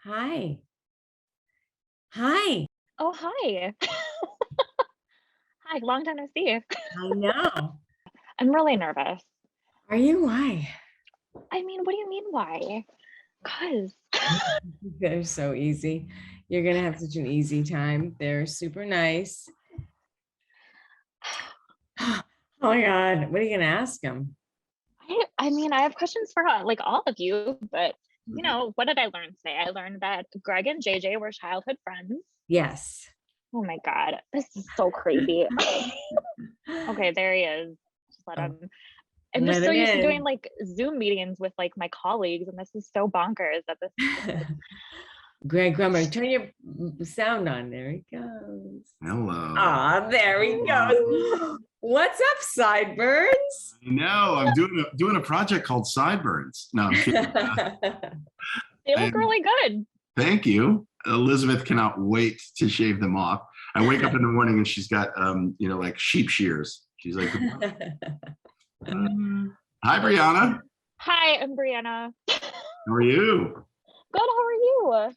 Hi. Hi. Oh, hi. Hi, long time no see. I know. I'm really nervous. Are you? Why? I mean, what do you mean why? 'Cause They're so easy. You're gonna have such an easy time. They're super nice. Oh my God. What are you gonna ask them? I mean, I have questions for like all of you, but what did I learn today? I learned that Greg and JJ were childhood friends. Yes. Oh my God, this is so crazy. Okay, there he is. Just let Oh, him. I'm just let so him used to doing in. like Zoom meetings with like my colleagues, and this is so bonkers that this. Greg Grunberg, turn your sound on. There he goes. Hello. Ah, there he goes. What's up, sideburns? I know. I'm doing a project called Sideburns. No, I'm kidding. They look And really good. thank you. Elizabeth cannot wait to shave them off. I wake up in the morning and she's got like sheep shears. She's like, "Hi, Brianna. Hi, I'm Brianna. How are you?" Good, how are you?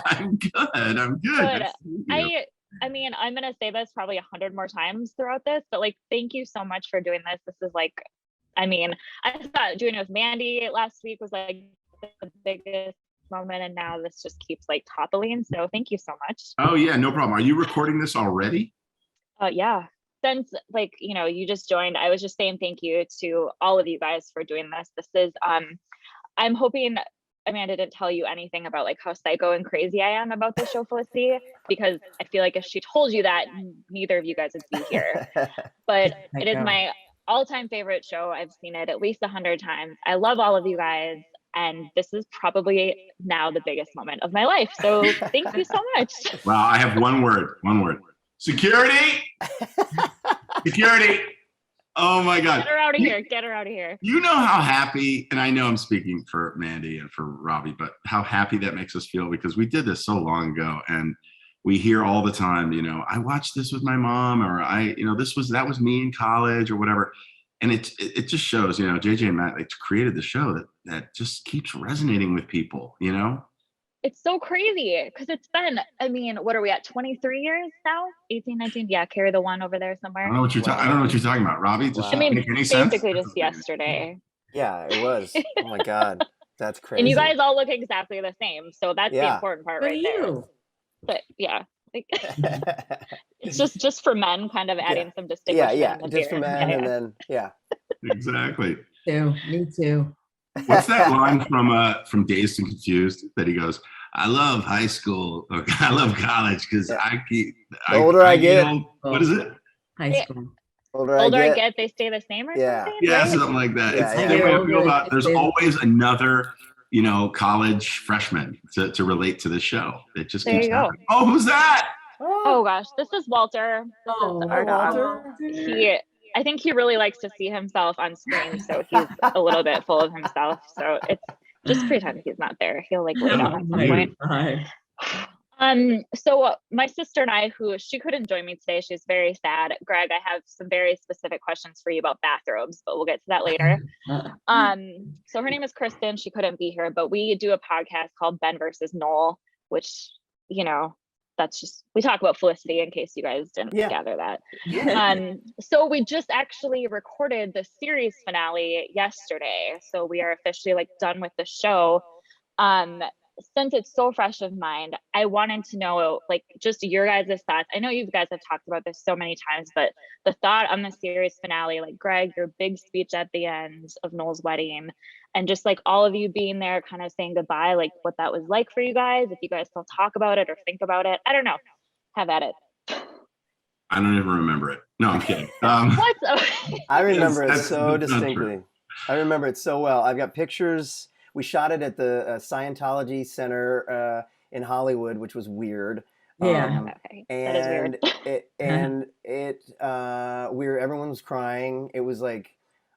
I'm good. I'm good. Good. Nice to meet you. I mean, I'm gonna say this probably 100 more times throughout this, but like, thank you so much for doing this. This is like, I mean, I thought doing it with Mandy last week was like the biggest moment, and now this just keeps like toppling. So thank you so much. Oh yeah, no problem. Are you recording this already? Yeah. Since like, you just joined, I was just saying thank you to all of you guys for doing this. This is I'm hoping Amanda didn't tell you anything about like how psycho and crazy I am about this show, Felicity, because I feel like if she told you that, neither of you guys would be here. But it is my all-time favorite show. I've seen it at least 100 times. I love all of you guys, and this is probably now the biggest moment of my life. So thank you so much. Wow, I have one word. One word. Security. Security. Oh my God. Get her out of here. Get her out of here. You know how happy, and I know I'm speaking for Mandy and for Robbie, but how happy that makes us feel, because we did this so long ago, and we hear all the time, I watched this with my mom, or that was me in college, or whatever. And it just shows, JJ and Matt, like, created the show that just keeps resonating with people. It's so crazy because it's been, I mean, what are we at, 23 years now? 18, 19? Yeah, carry the one over there somewhere. I don't know what you're I don't know what you're talking about, Robbie. Does I mean, make any sense? basically just yesterday. Yeah, it was. Oh my God, that's crazy. And you guys all look exactly the same, so that's the important part right there. But yeah, like, it's just for men, kind of adding some distinguishment. Yeah, just for men, and then exactly. Me too. What's that line from Dazed and Confused that he goes, "I love high school, or I love college because the older I get." What is it? High school. Older I get, they stay the same, or something? Yeah, right? something like that. Yeah, It's the way I feel about. There's always another, college freshman to relate to the show. It just keeps happening. Oh, who's that? Oh gosh, this is Walter. This is our dog. I think he really likes to see himself on screen, so he's a little bit full of himself. So it's just pretend he's not there. He'll like lay down at some point. So my sister and I, she couldn't join me today, she's very sad. Greg, I have some very specific questions for you about bathrobes, but we'll get to that later. So her name is Kristen. She couldn't be here, but we do a podcast called Ben versus Noel, which, that's just, we talk about Felicity, in case you guys didn't gather that. So we just actually recorded the series finale yesterday, so we are officially like done with the show. Since it's so fresh of mind, I wanted to know like just your guys' thoughts. I know you guys have talked about this so many times, but the thought on the series finale, like Greg, your big speech at the end of Noel's wedding, and just like all of you being there kind of saying goodbye, like what that was like for you guys, if you guys still talk about it or think about it. I don't know. Have at it. I don't even remember it. No, I'm kidding. What? I remember it so distinctly. I remember it so well. I've got pictures. We shot it at the Scientology Center in Hollywood, which was weird. Yeah, that is weird. Everyone was crying. It was like,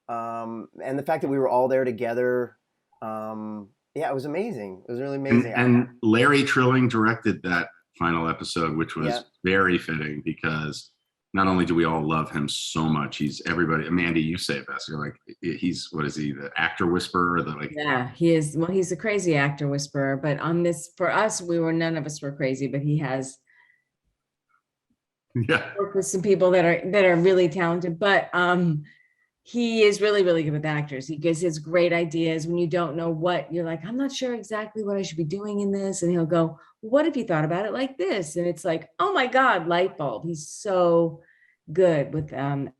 and the fact that we were all there together, it was amazing. It was really amazing. And Larry Trilling directed that final episode, which was very fitting, because not only do we all love him so much, he's everybody. Mandy, you say it best. You're like, he's, what is he, the actor whisperer? The like, Yeah, he is. Well, he's a crazy actor whisperer, but on this, for us, none of us were crazy, but he has yeah, worked with some people that are really talented, but he is really, really good with actors. He gives his great ideas when you don't know what you're like, I'm not sure exactly what I should be doing in this. And he'll go, what if you thought about it like this? And it's like, oh my God, light bulb. He's so good with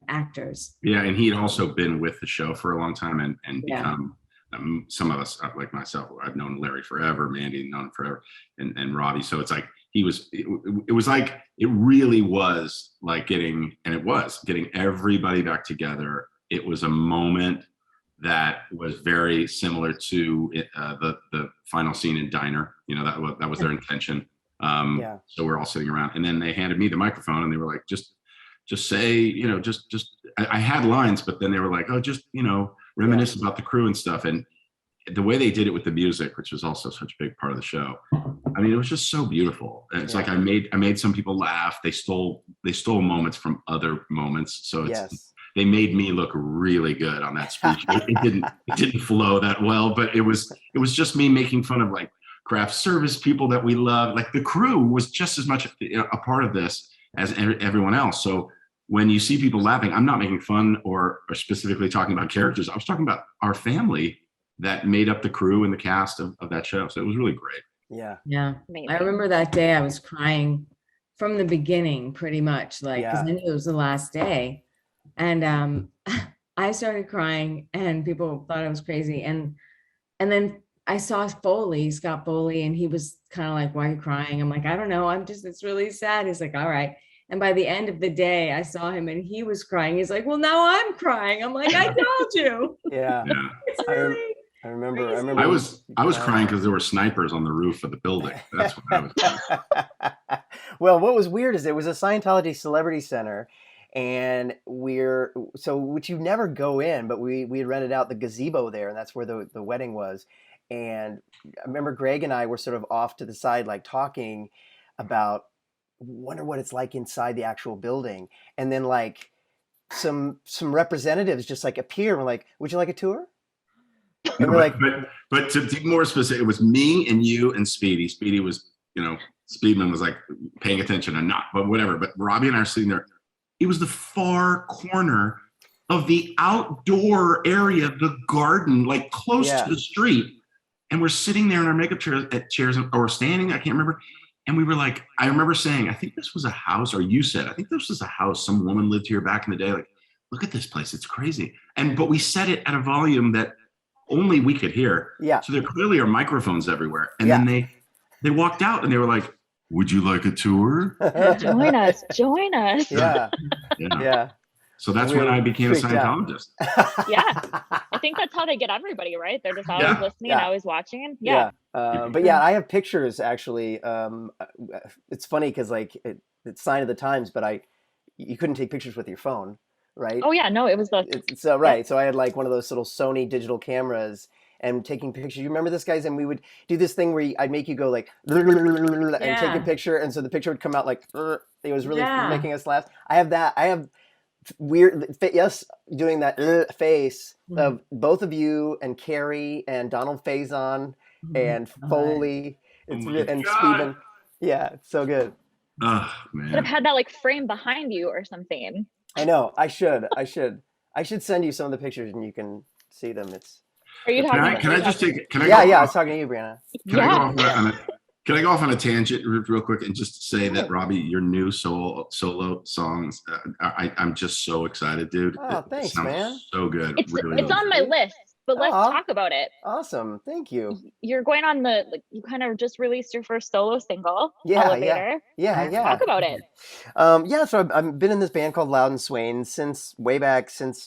actors. yeah. And he'd also been with the show for a long time and Yeah. become some of us, like myself, I've known Larry forever, Mandy known him forever, and Robbie. So it's like it was like, it really was like getting everybody back together. It was a moment that was very similar to the final scene in Diner. You know, that was their intention. So we're all sitting around, and then they handed me the microphone, and they were like, just say, you know, I had lines, but then they were like, oh, just, you know, reminisce about the crew and stuff. And the way they did it with the music, which was also such a big part of the show, I mean, it was just so beautiful. And it's like I made some people laugh. They stole moments from other moments. So they made me look really good on that speech. It didn't flow that well, but it was just me making fun of like craft service people that we love. Like the crew was just as much a part of this as everyone else. So when you see people laughing, I'm not making fun or specifically talking about characters. I was talking about our family that made up the crew and the cast of that show. So it was really great. Yeah. Amazing. I remember that day I was crying from the beginning, pretty much, like, because I knew it was the last day. And I started crying and people thought I was crazy. And then I saw Scott Foley, and he was kind of like, why are you crying? I'm like, I don't know. It's really sad. He's like, all right. And by the end of the day, I saw him and he was crying. He's like, well, now I'm crying. I'm like, I told you. Yeah. It's really I remember. I was crying because there were snipers on the roof of the building. That's what I was crying. Well, what was weird is it was a Scientology Celebrity Center, and which you never go in, but we had rented out the gazebo there, and that's where the wedding was. And I remember Greg and I were sort of off to the side, like talking about, wonder what it's like inside the actual building. And then like some representatives just like appear and we're like, would you like a tour? And we're like, but to be more specific, it was me and you and Speedy. Speedy was, you know, Speedman was like paying attention and not, but whatever. But Robbie and I are sitting there. It was the far corner of the outdoor area, the garden, like close to the street. And we're sitting there in our makeup chairs or standing, I can't remember. And we were like, I remember saying, I think this was a house, or you said, I think this was a house. Some woman lived here back in the day. Like, look at this place. It's crazy. But we said it at a volume that only we could hear. Yeah. So there clearly are microphones everywhere. And then they walked out and they were like, would you like a tour? Join us. Yeah. So that's when I became a Scientologist. Yeah. I think that's how they get everybody, right? They're just always listening and always watching. But yeah, I have pictures actually. It's funny because like it's sign of the times, but you couldn't take pictures with your phone, right? Oh yeah, no, it was right. So I had like one of those little Sony digital cameras and taking pictures. You remember this, guys? And we would do this thing where I'd make you go like and take a picture, and so the picture would come out like it was really making us laugh. I have that. I have weird doing that face of both of you and Carrie and Donald Faison and Foley and Steven. Yeah, it's so good. Oh man, should have had that like frame behind you or something. I know. I should send you some of the pictures and you can see them. Are you talking? Can I just take? I was talking to you, Brianna. Can I go off on a tangent real quick and just say that, Robbie, your new solo songs, I'm just so excited, dude. Oh, thanks, man. So good. It's on my list, but let's talk about it. Awesome. Thank you. You're going on you kind of just released your first solo single, Elevator. Yeah. Talk about it. So I've been in this band called Loud and Swain since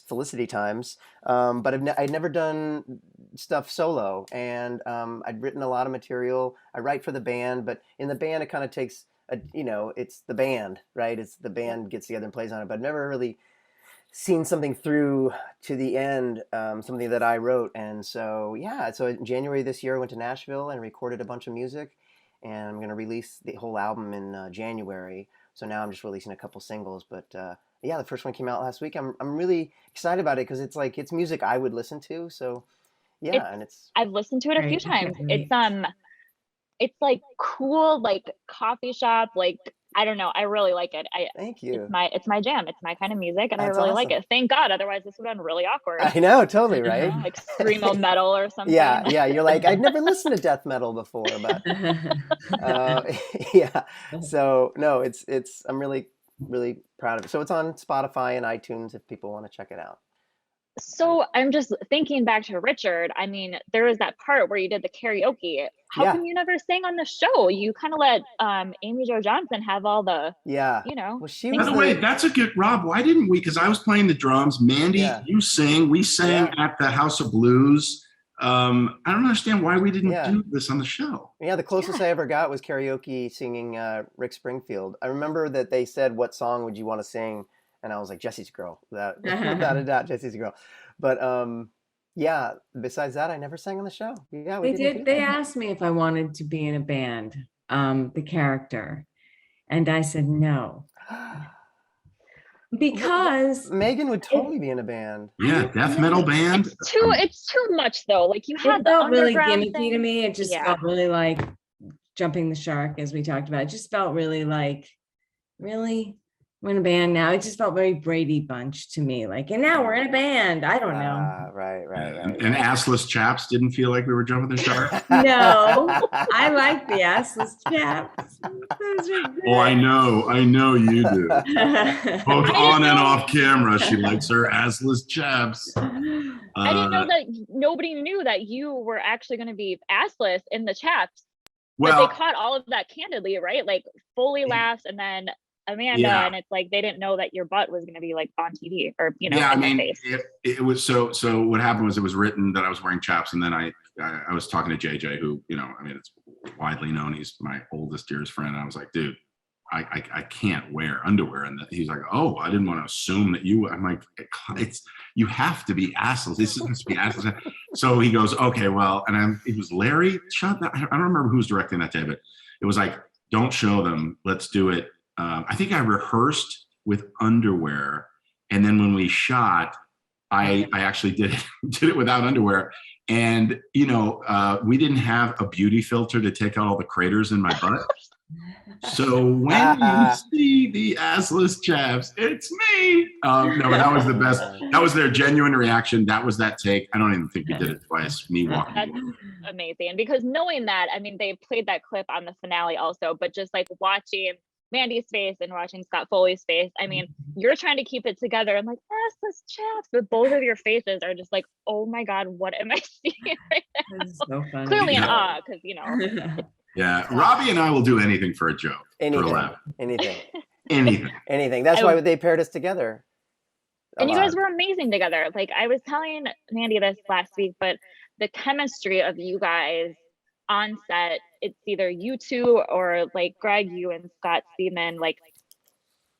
Felicity times. But I'd never done stuff solo, and I'd written a lot of material. I write for the band, but in the band it kind of takes it's the band, right? It's the band gets together and plays on it, but I've never really seen something through to the end, something that I wrote. And so in January this year I went to Nashville and recorded a bunch of music, and I'm gonna release the whole album in January. So now I'm just releasing a couple singles, but yeah, the first one came out last week. I'm really excited about it because it's music I would listen to. So yeah, and I've listened to it a few Great. I times. can't wait. It's like cool, like coffee shop, like I don't know. I really like it. thank you. It's my jam. It's my kind of music, and I That's really like awesome. it. Thank God, otherwise this would have been really awkward. I know, totally, You right? know, like screamo metal or something. Yeah. You're like, I'd never listened to death metal before, but yeah. So no, it's I'm really proud of it. So it's on Spotify and iTunes if people want to check it out. So I'm just thinking back to Richard. I mean, there was that part where you did the karaoke. How Yeah. come you never sang on the show? You kind of let Amy Jo Johnson have all the, Yeah. you know. Well, she By was the way, that's a good, Rob, why didn't we? Because I was playing the drums. Mandy, Yeah. you sang. We sang at the House of Blues. I don't understand why we didn't do this on the show. Yeah, the closest I ever got was karaoke singing Rick Springfield. I remember that they said, "What song would you want to sing?" And I was like, "Jesse's Girl," without a doubt, Jesse's Girl. But yeah, besides that, I never sang on the show. Yeah, we did. They asked me if I wanted to be in a band, the character, and I said no. Because Meghan would totally be in a band. Yeah, death metal band. It's too much though. Like you had it the felt really underground gimmicky thing. to me. It just felt really like jumping the shark, as we talked about. It just felt really like, really? We're in a band now. It just felt very Brady Bunch to me. Like, and now we're in a band. I don't know. Right. And assless chaps didn't feel like we were jumping the shark. No, I like the assless chaps. Those are good. Oh, I know you do. Both on and off camera, she likes her assless chaps. I didn't know that nobody knew that you were actually going to be assless in the chaps. Well, but they caught all of that candidly, right? Like Foley laughs and then Amanda, and it's like they didn't know that your butt was going to be like on TV or in their face. It was so what happened was it was written that I was wearing chaps, and then I was talking to JJ, who it's widely known, he's my oldest dearest friend, and I was like, dude, I can't wear underwear, and he's like, oh, I didn't want to assume that you. I'm like, you have to be assless. This is supposed to be assless. So he goes, okay, well, and it was Larry. I don't remember who was directing that day, but it was like, don't show them. Let's do it. I think I rehearsed with underwear, and then when we shot, I actually did it without underwear. And we didn't have a beauty filter to take out all the craters in my butt. So when you see the assless chaps, it's me. No, but that was the best. That was their genuine reaction. That was that take. I don't even think we did it twice. Me walking. That's amazing, because knowing that, I mean, they played that clip on the finale also, but just like watching Mandy's face and watching Scott Foley's face, I mean, you're trying to keep it together. I'm like, assless chaps, but both of your faces are just like, oh my God, what am I seeing right now? That's so funny. Clearly in awe, because Yeah, Robbie and I will do anything for a joke. Anything. For a laugh. Anything. That's why they paired us together. And you guys were amazing together. Like I was telling Mandy this last week, but the chemistry of you guys on set, it's either you two or like Greg, you and Scott Seaman, like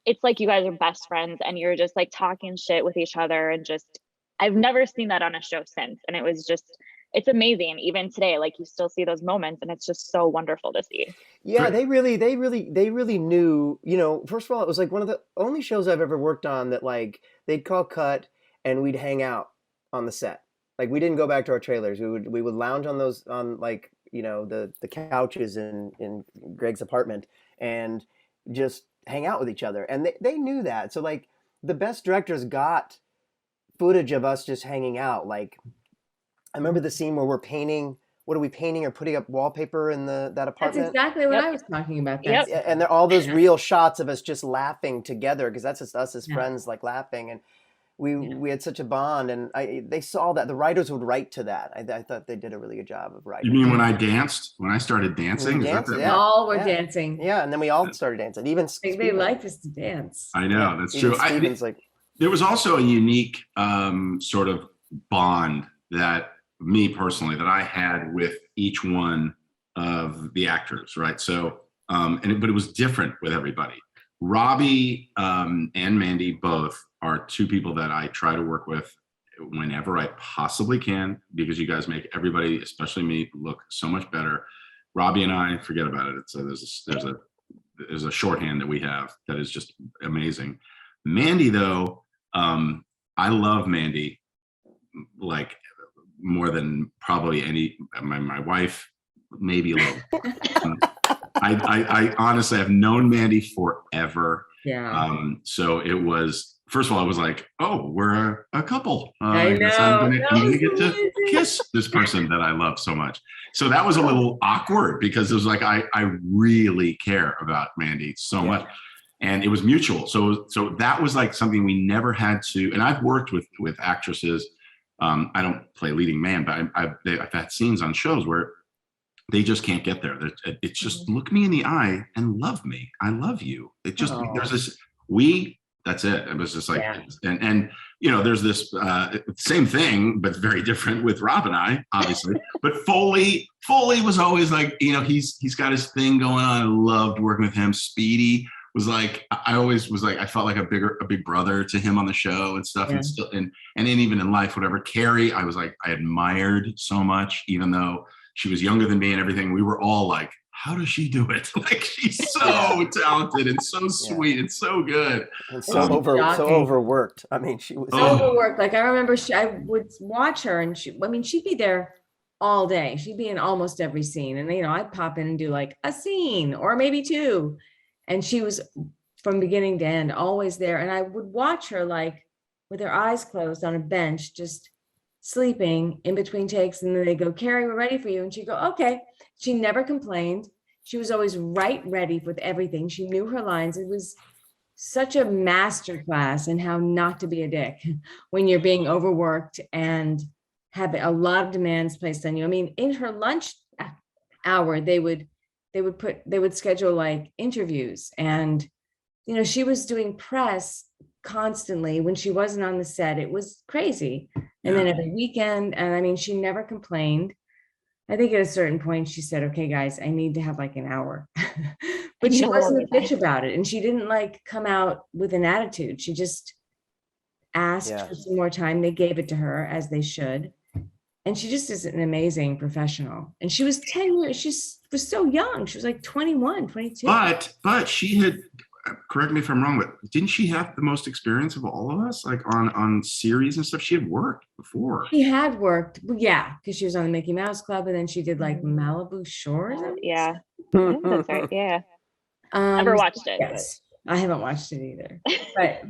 it's like you guys are best friends and you're just like talking shit with each other, and just I've never seen that on a show since, and it was just, it's amazing. Even today, like you still see those moments, and it's just so wonderful to see. Yeah, they really knew, first of all, it was like one of the only shows I've ever worked on that like they'd call cut and we'd hang out on the set. Like we didn't go back to our trailers. We would lounge on the couches in Greg's apartment and just hang out with each other. And they knew that. So like the best directors got footage of us just hanging out. Like I remember the scene where we're painting. What are we painting or putting up wallpaper in that apartment? That's exactly what I was talking about. Yep. And there are all those real shots of us just laughing together, because that's just us as friends, like laughing. And we had such a bond, and they saw that. The writers would write to that. I thought they did a really good job of writing. You mean when I danced? When I started dancing? We all were dancing. Yeah, and then we all started dancing. Even they liked us to dance. I know, that's true. There was also a unique sort of bond that me personally that I had with each one of the actors, right? So, but it was different with everybody. Robbie and Mandy both are two people that I try to work with whenever I possibly can, because you guys make everybody, especially me, look so much better. Robbie and I, forget about it. It's there's a shorthand that we have that is just amazing. Mandy, though, I love Mandy like more than probably my wife, maybe a little. I honestly have known Mandy forever. Yeah. So it was, first of all, I was like, oh, we're a couple. I guess know. I'm gonna get to kiss this person that I love so much. So that was a little awkward because it was like I really care about Mandy so much. And it was mutual. So that was like something we never had to, and I've worked with actresses. I don't play leading man, but I've had scenes on shows where they just can't get there. It's just look me in the eye and love me. I love you. It just, there's this, that's it. It was just like, and there's this same thing, but very different with Rob and I, obviously. But Foley was always like, he's got his thing going on. I loved working with him. Speedy was like, I always was like, I felt like a big brother to him on the show and stuff. And still, and then even in life, whatever. Carrie, I was like, I admired so much, even though she was younger than me and everything. We were all like, how does she do it? Like, she's so talented and so sweet and so good. And so overworked. I mean, she was overworked. Like, I remember I would watch her and she'd be there all day. She'd be in almost every scene. And, I'd pop in and do like a scene or maybe two. And she was from beginning to end always there. And I would watch her like with her eyes closed on a bench, just sleeping in between takes, and then they go, Carrie, we're ready for you. And she'd go, okay. She never complained. She was always right ready with everything. She knew her lines. It was such a master class in how not to be a dick when you're being overworked and have a lot of demands placed on you. I mean, in her lunch hour, they would schedule like interviews, and she was doing press constantly when she wasn't on the set. It was crazy. And then every weekend, and I mean, she never complained. I think at a certain point she said, okay, guys, I need to have like an hour. But she wasn't a bitch about it. And she didn't like come out with an attitude. She just asked for some more time. They gave it to her, as they should. And she just is an amazing professional. And she was 10 years, she was so young. She was like 21, 22. But she had, correct me if I'm wrong, but didn't she have the most experience of all of us? Like on series and stuff? She had worked before. She had worked, yeah, because she was on the Mickey Mouse Club, and then she did like Malibu Shores. Yeah, that's right. Yeah, never watched it. Yes, I haven't watched it either.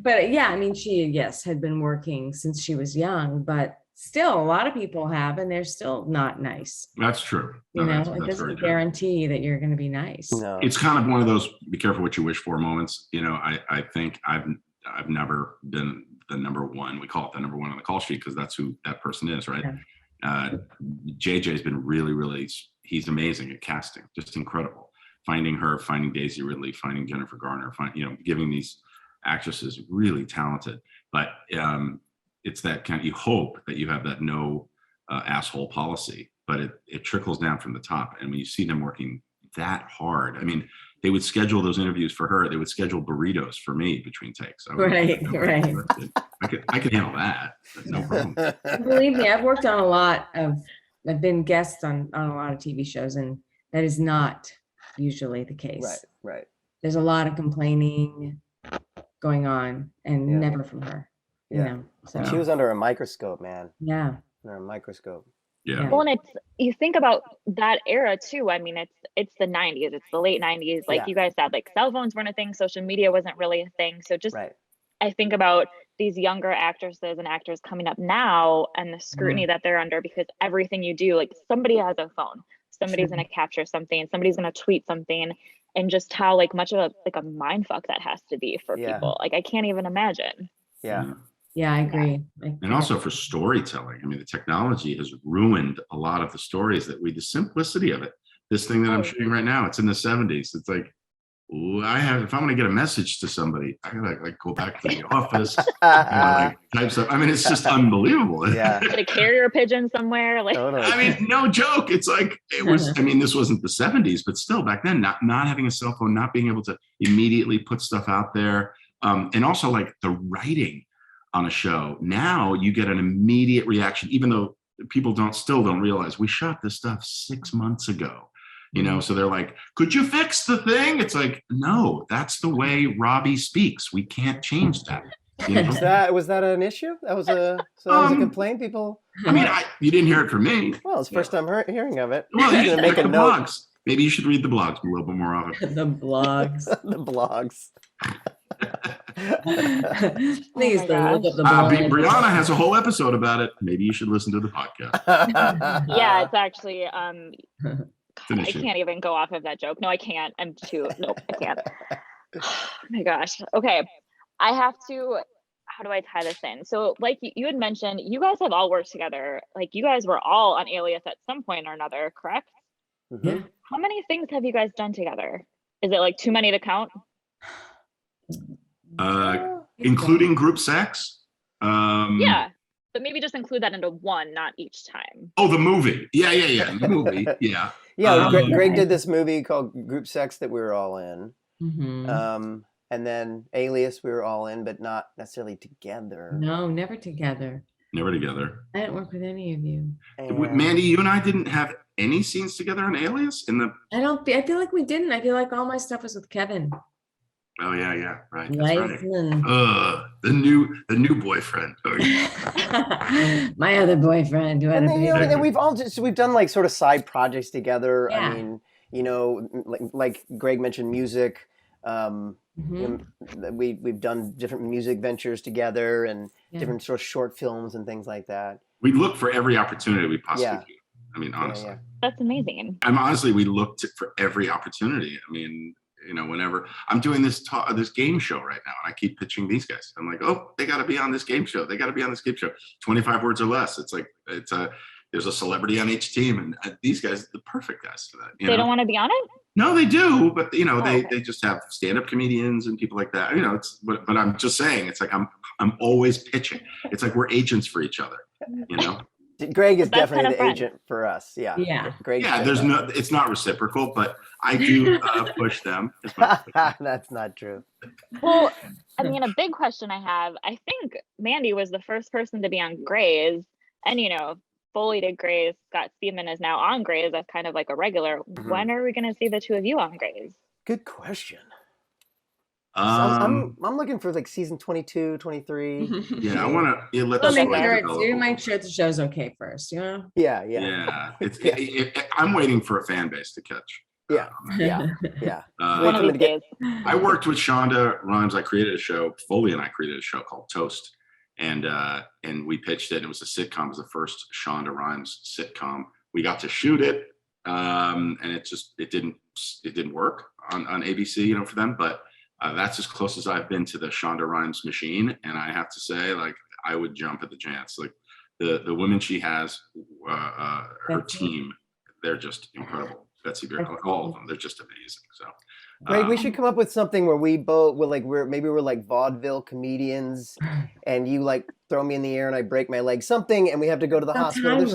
but yeah, I mean, she had been working since she was young, but still, a lot of people have, and they're still not nice. That's true. That's it doesn't guarantee that you're going to be nice. No. It's kind of one of those be careful what you wish for moments. I think I've never been the number one. We call it the number one on the call sheet because that's who that person is, right? Yeah. JJ's been really, he's amazing at casting, just incredible. Finding her, finding Daisy Ridley, finding Jennifer Garner, giving these actresses really talented. But it's that kind of, you hope that you have that no asshole policy, but it trickles down from the top. And when you see them working that hard, I mean, they would schedule those interviews for her. They would schedule burritos for me between takes. Right. I could handle that. No problem. Believe me, I've been guests on a lot of TV shows, and that is not usually the case. Right. There's a lot of complaining going on, and never from her. So she was under a microscope, man. Yeah. Under a microscope. Yeah. Well, and you think about that era too. I mean, it's the 90s, it's the late 90s. Like you guys said, like cell phones weren't a thing, social media wasn't really a thing. So just I think about these younger actresses and actors coming up now and the scrutiny that they're under, because everything you do, like somebody has a phone, somebody's going to capture something, somebody's going to tweet something, and just how like much of a mind fuck that has to be for people. Like I can't even imagine. Yeah, I agree. And also for storytelling. I mean, the technology has ruined a lot of the stories the simplicity of it. This thing that I'm shooting right now, it's in the 70s. It's like, if I want to get a message to somebody, I gotta like go back to the office, like type stuff. I mean, it's just unbelievable. Get a carrier pigeon somewhere. Like, I mean, no joke. It's like, it was, I mean, this wasn't the 70s, but still back then, not having a cell phone, not being able to immediately put stuff out there. And also like the writing on a show. Now you get an immediate reaction, even though people still don't realize we shot this stuff 6 months ago. you know, so they're like, could you fix the thing? It's like, no, that's the way Robbie speaks. We can't change that. You know? Was that an issue? That was a complaint. People. I mean, you didn't hear it from me. Well, it's the first time hearing of it. Well, I'm you gonna should make a read the note. blogs. Maybe you should read the blogs a little bit more often. The blogs. The blogs. Please look up the blogs. Brianna has a whole episode about it. Maybe you should listen to the podcast. Yeah, it's actually I Finish it. can't even go off of that joke. No, I can't. Nope, I can't. Oh my gosh. Okay. I have to, how do I tie this in? So like you had mentioned, you guys have all worked together. Like you guys were all on Alias at some point or another, correct? Yeah. How many things have you guys done together? Is it like too many to count? Including group sex. Yeah, but maybe just include that into one, not each time. Oh, the movie. Yeah. The movie. Yeah. Yeah, Greg did this movie called Group Sex that we were all in. Mm-hmm. And then Alias we were all in, but not necessarily together. No, never together. Never together. I didn't work with any of you. Mandy, you and I didn't have any scenes together on Alias in the. I feel like we didn't. I feel like all my stuff was with Kevin. Oh yeah, right. That's right. Lyson. The new boyfriend. Oh, yeah. My other boyfriend. And then, and we've done like sort of side projects together. Yeah. I mean, like Greg mentioned music. We've done different music ventures together and different sort of short films and things like that. We look for every opportunity we possibly can. I mean, honestly. Yeah. That's amazing. Honestly, we looked for every opportunity. I mean, whenever I'm doing this game show right now, and I keep pitching these guys. I'm like, oh, they got to be on this game show. They got to be on this game show. 25 words or less. It's like there's a celebrity on each team, and these guys are the perfect guys for that. They don't want to be on it? No, they do, but they just have stand-up comedians and people like that. But I'm just saying, it's like I'm always pitching. It's like we're agents for each other. Greg is definitely the agent for us. Yeah. Yeah. Greg. Yeah. It's not reciprocal, but I do push them. That's not true. Well, I mean, a big question I have, I think Mandy was the first person to be on Grey's, and fully did Grey's. Scott Speedman is now on Grey's as kind of like a regular. Mm-hmm. When are we going to see the two of you on Grey's? Good question. I'm looking for like season 22, 23. Yeah, I want to let make sure the show's okay first. Yeah. It's I'm waiting for a fan base to catch. Yeah. One of these days. I worked with Shonda Rhimes. I created a show. Foley and I created a show called Toast, and we pitched it. It was a sitcom. It was the first Shonda Rhimes sitcom. We got to shoot it, and it didn't work on ABC, for them, but. That's as close as I've been to the Shonda Rhimes machine, and I have to say, like, I would jump at the chance. Like the women she has, her team, they're just incredible. Betsy Beer, all of them, they're just amazing. So, Greg, we should come up with something where we both we're like vaudeville comedians, and you like throw me in the air and I break my leg, something, and we have to go to the hospital.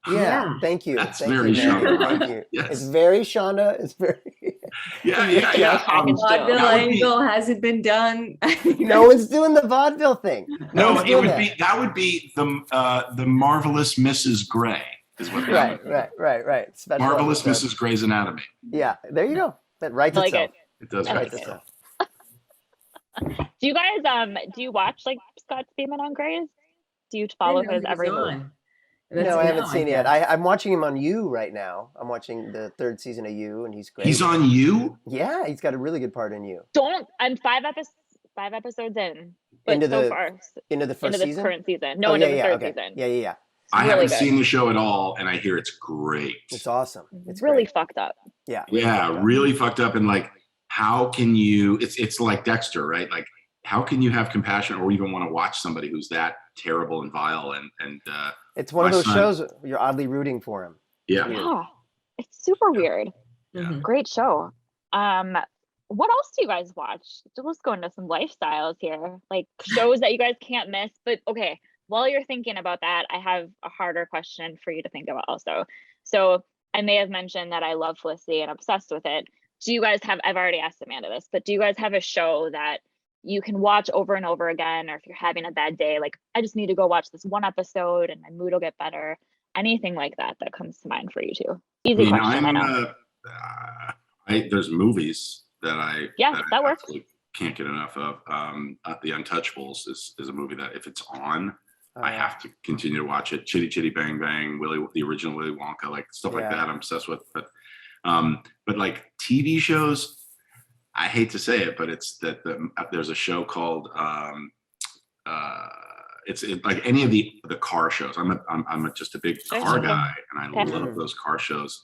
Yeah, thank you. That's thank very you, Shonda. Thank you. Yes. It's very Shonda. It's very. Yeah. Vaudeville angle hasn't been done. No one's doing the vaudeville thing. That would be the marvelous Mrs. Grey is what. Right. Special marvelous episode. Mrs. Grey's Anatomy. Yeah, there you go. That writes itself. It does write itself. Do you guys do you watch like Scott Speedman on Grey's? Do you follow his every move? No, I haven't seen it yet. I'm watching him on You right now. I'm watching the 3rd season of You, and he's great. He's on You? Yeah, he's got a really good part in You. I'm 5 episodes in. But into the first season? Into the current season. No, into the 3rd season. Yeah. I haven't seen the show at all, and I hear it's great. It's awesome. It's really fucked up. Yeah. Yeah, really fucked up. And like, how can you? It's like Dexter, right? Like, how can you have compassion or even want to watch somebody who's that terrible and vile? And it's one of those shows you're oddly rooting for him. Yeah, it's super weird. Yeah. Great show. What else do you guys watch? Let's go into some lifestyles here, like shows that you guys can't miss. But okay, while you're thinking about that, I have a harder question for you to think about also. So I may have mentioned that I love Felicity and obsessed with it. Do you guys have, I've already asked Amanda this, but do you guys have a show that you can watch over and over again, or if you're having a bad day, like I just need to go watch this one episode and my mood will get better? Anything like that comes to mind for you too? Easy question, I know. there's movies that I that works. can't get enough of. The Untouchables is a movie that if it's on, I have to continue to watch it. Chitty Chitty Bang Bang, the original Willy Wonka, like stuff like that. I'm obsessed with. But like TV shows, I hate to say it, but it's that there's a show called it's like any of the car shows. I'm just a big car guy, and I love those car shows.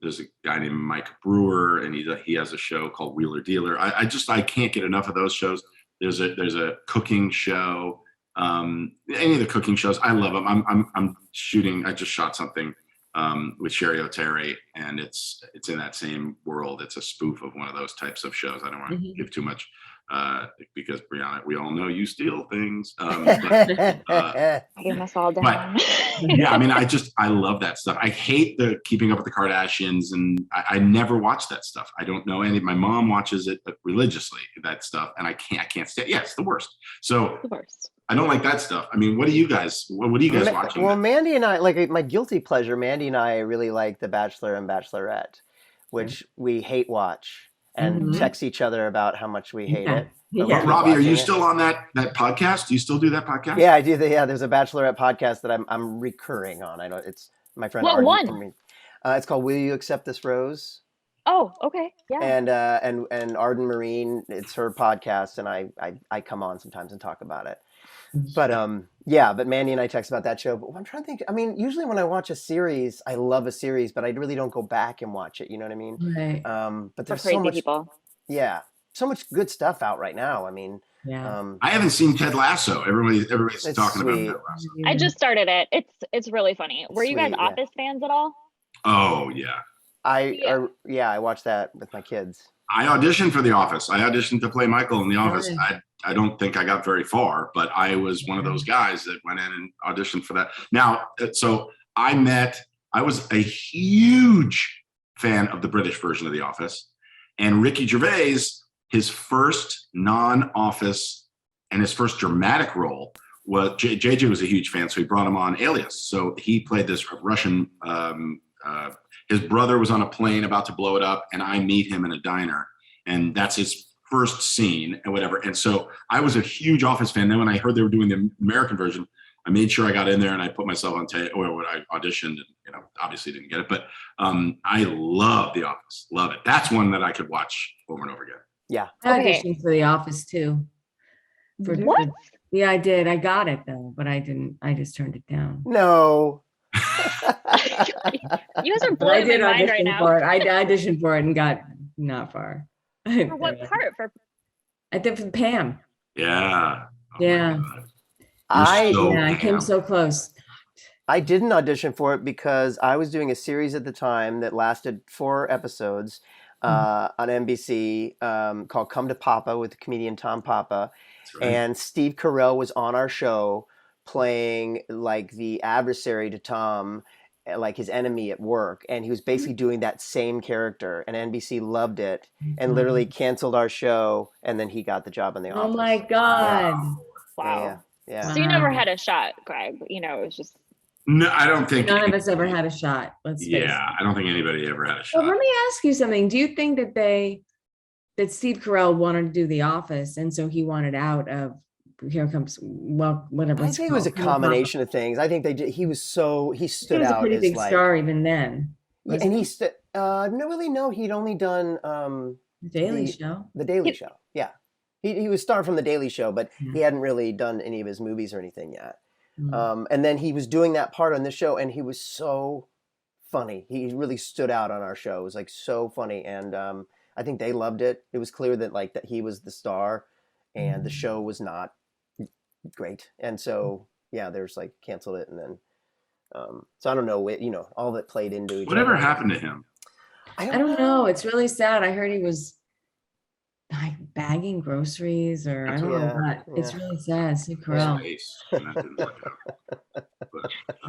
There's a guy named Mike Brewer, and he has a show called Wheeler Dealer. I can't get enough of those shows. There's a cooking show. Any of the cooking shows, I love them. I'm shooting. I just shot something with Sherry O'Terry, and it's in that same world. It's a spoof of one of those types of shows. I don't want to give too much because Brianna, we all know you steal things. Getting us all down. But, yeah, I mean, I love that stuff. I hate the Keeping Up with the Kardashians, and I never watch that stuff. I don't know any. My mom watches it religiously, that stuff, and I can't stand. Yeah, it's the worst. So the worst. I don't like that stuff. I mean, what are you guys watching? Well, Mandy and I, like my guilty pleasure, Mandy and I really like The Bachelor and Bachelorette, which we hate watch and text each other about how much we hate it. Yeah. Robbie, are you still on that podcast? Do you still do that podcast? Yeah, I do. There's a Bachelorette podcast that I'm recurring on. I know it's my friend. What one? It's called Will You Accept This Rose? Oh, okay. Yeah. And Arden Marine, it's her podcast, and I come on sometimes and talk about it. But but Mandy and I text about that show. But I'm trying to think. I mean, usually when I watch a series, I love a series, but I really don't go back and watch it. You know what I mean? Right. But there's crazy so much people. Yeah, so much good stuff out right now. I mean, I haven't seen Ted Lasso. Everybody's talking about Ted Lasso. I just started it. It's really funny. Were you guys Office fans at all? Oh yeah. I watched that with my kids. I auditioned for The Office. I auditioned to play Michael in The Office. I don't think I got very far, but I was one of those guys that went in and auditioned for that. Now, so I was a huge fan of the British version of The Office, and Ricky Gervais, his first non-Office and his first dramatic role was JJ was a huge fan, so he brought him on Alias. So he played this Russian. His brother was on a plane about to blow it up, and I meet him in a diner, and that's his first scene and whatever. And so I was a huge Office fan. Then when I heard they were doing the American version, I made sure I got in there and I put myself on tape, or when I auditioned, and obviously didn't get it, but I love The Office. Love it. That's one that I could watch over and over again. Yeah. I auditioned for The Office too. What? Yeah, I did. I got it though, but I didn't. I just turned it down. No. You guys are blowing my mind right now. I auditioned for it and got not far. For what part? I did for Pam. Yeah. Yeah. I came so close. I didn't audition for it because I was doing a series at the time that lasted 4 episodes on NBC called Come to Papa with the comedian Tom Papa. Right. And Steve Carell was on our show playing like the adversary to Tom, like his enemy at work. And he was basically doing that same character, and NBC loved it and literally canceled our show. And then he got the job in The Office. Oh my God. Yeah. Wow. Yeah. So you never had a shot, Greg. It was just. No, I don't think none of us ever had a shot. Let's face it. I don't think anybody ever had a shot. Well, let me ask you something. Do you think that Steve Carell wanted to do The Office, and so he wanted out of Here Comes whatever? I think it was a combination of things. I think he stood out. He was a pretty big star even then. And he stood. No, he'd only done The Daily Show. The Daily Show. Yeah, he was star from The Daily Show, but he hadn't really done any of his movies or anything yet. And then he was doing that part on this show, and he was so funny. He really stood out on our show. It was like so funny, and I think they loved it. It was clear that he was the star, and the show was not great. And so there's like canceled it, and then so I don't know, all that played into whatever happened to him. I don't know. It's really sad. I heard he was like bagging groceries, or I don't know what. It's really sad. Steve Carell. He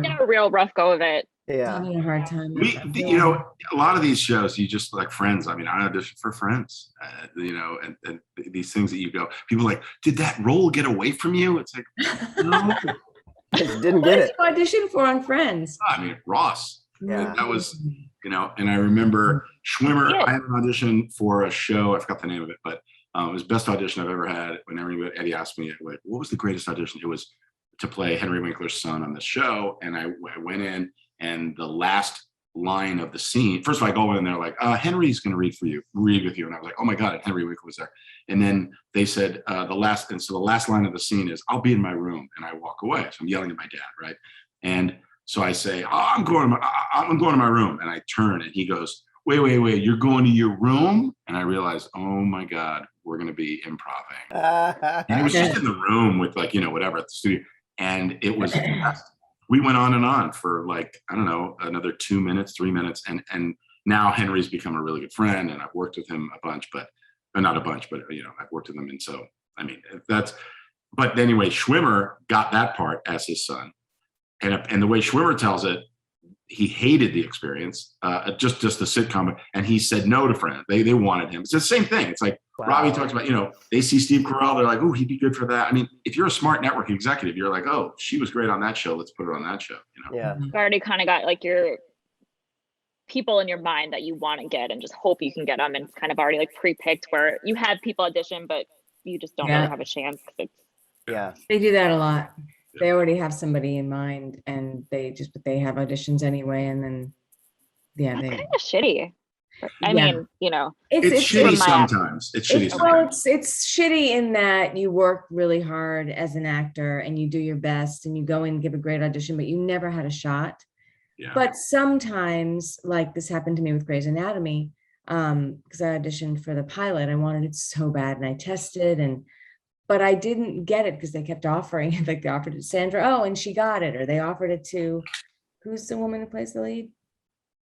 had a real rough go of it. Yeah, having a hard time. A lot of these shows, you just like Friends. I mean, I auditioned for Friends. And these things that you go, people are like, did that role get away from you? It's like, no, didn't get it. What did you audition for on Friends? I mean, Ross. Yeah, that was you know. And I remember Schwimmer, I had an audition for a show, I forgot the name of it, but it was best audition I've ever had. When Eddie asked me, what was the greatest audition? It was to play Henry Winkler's son on the show. And I went in, and the last line of the scene, first of all, I go in and they're like, Henry's going to read with you. And I was like, oh my God, and Henry Winkler was there. And then they said the last line of the scene is, I'll be in my room. And I walk away. So I'm yelling at my dad, right? And so I say, I'm going to my room. And I turn, and he goes, wait, you're going to your room? And I realized, oh my God, we're going to be improvising. And it was just in the room with whatever at the studio. And it was, we went on and on for I don't know, another 2 minutes, 3 minutes. And now Henry's become a really good friend, and I've worked with him a bunch, but not a bunch, but I've worked with him. And so, I mean, but anyway, Schwimmer got that part as his son. And the way Schwimmer tells it, he hated the experience, just the sitcom, and he said no to friends. They wanted him. It's the same thing. It's like Robbie talks about, they see Steve Carell, they're like, oh, he'd be good for that. I mean, if you're a smart network executive, you're like, oh, she was great on that show, let's put her on that show. Yeah. You already kind of got your people in your mind that you want to get, and just hope you can get them, and kind of already pre-picked where you have people audition, but you just don't really have a chance. Yeah. They do that a lot. They already have somebody in mind, and they have auditions anyway, and then that's kind of shitty. I mean, it's shitty sometimes. It's shitty sometimes. Well, it's shitty in that you work really hard as an actor, and you do your best, and you go in and give a great audition, but you never had a shot. Yeah. But sometimes, like this happened to me with Grey's Anatomy, because I auditioned for the pilot. I wanted it so bad, and I tested, but I didn't get it because they kept offering it. Like they offered it to Sandra Oh, and she got it. Or they offered it to, who's the woman who plays the lead?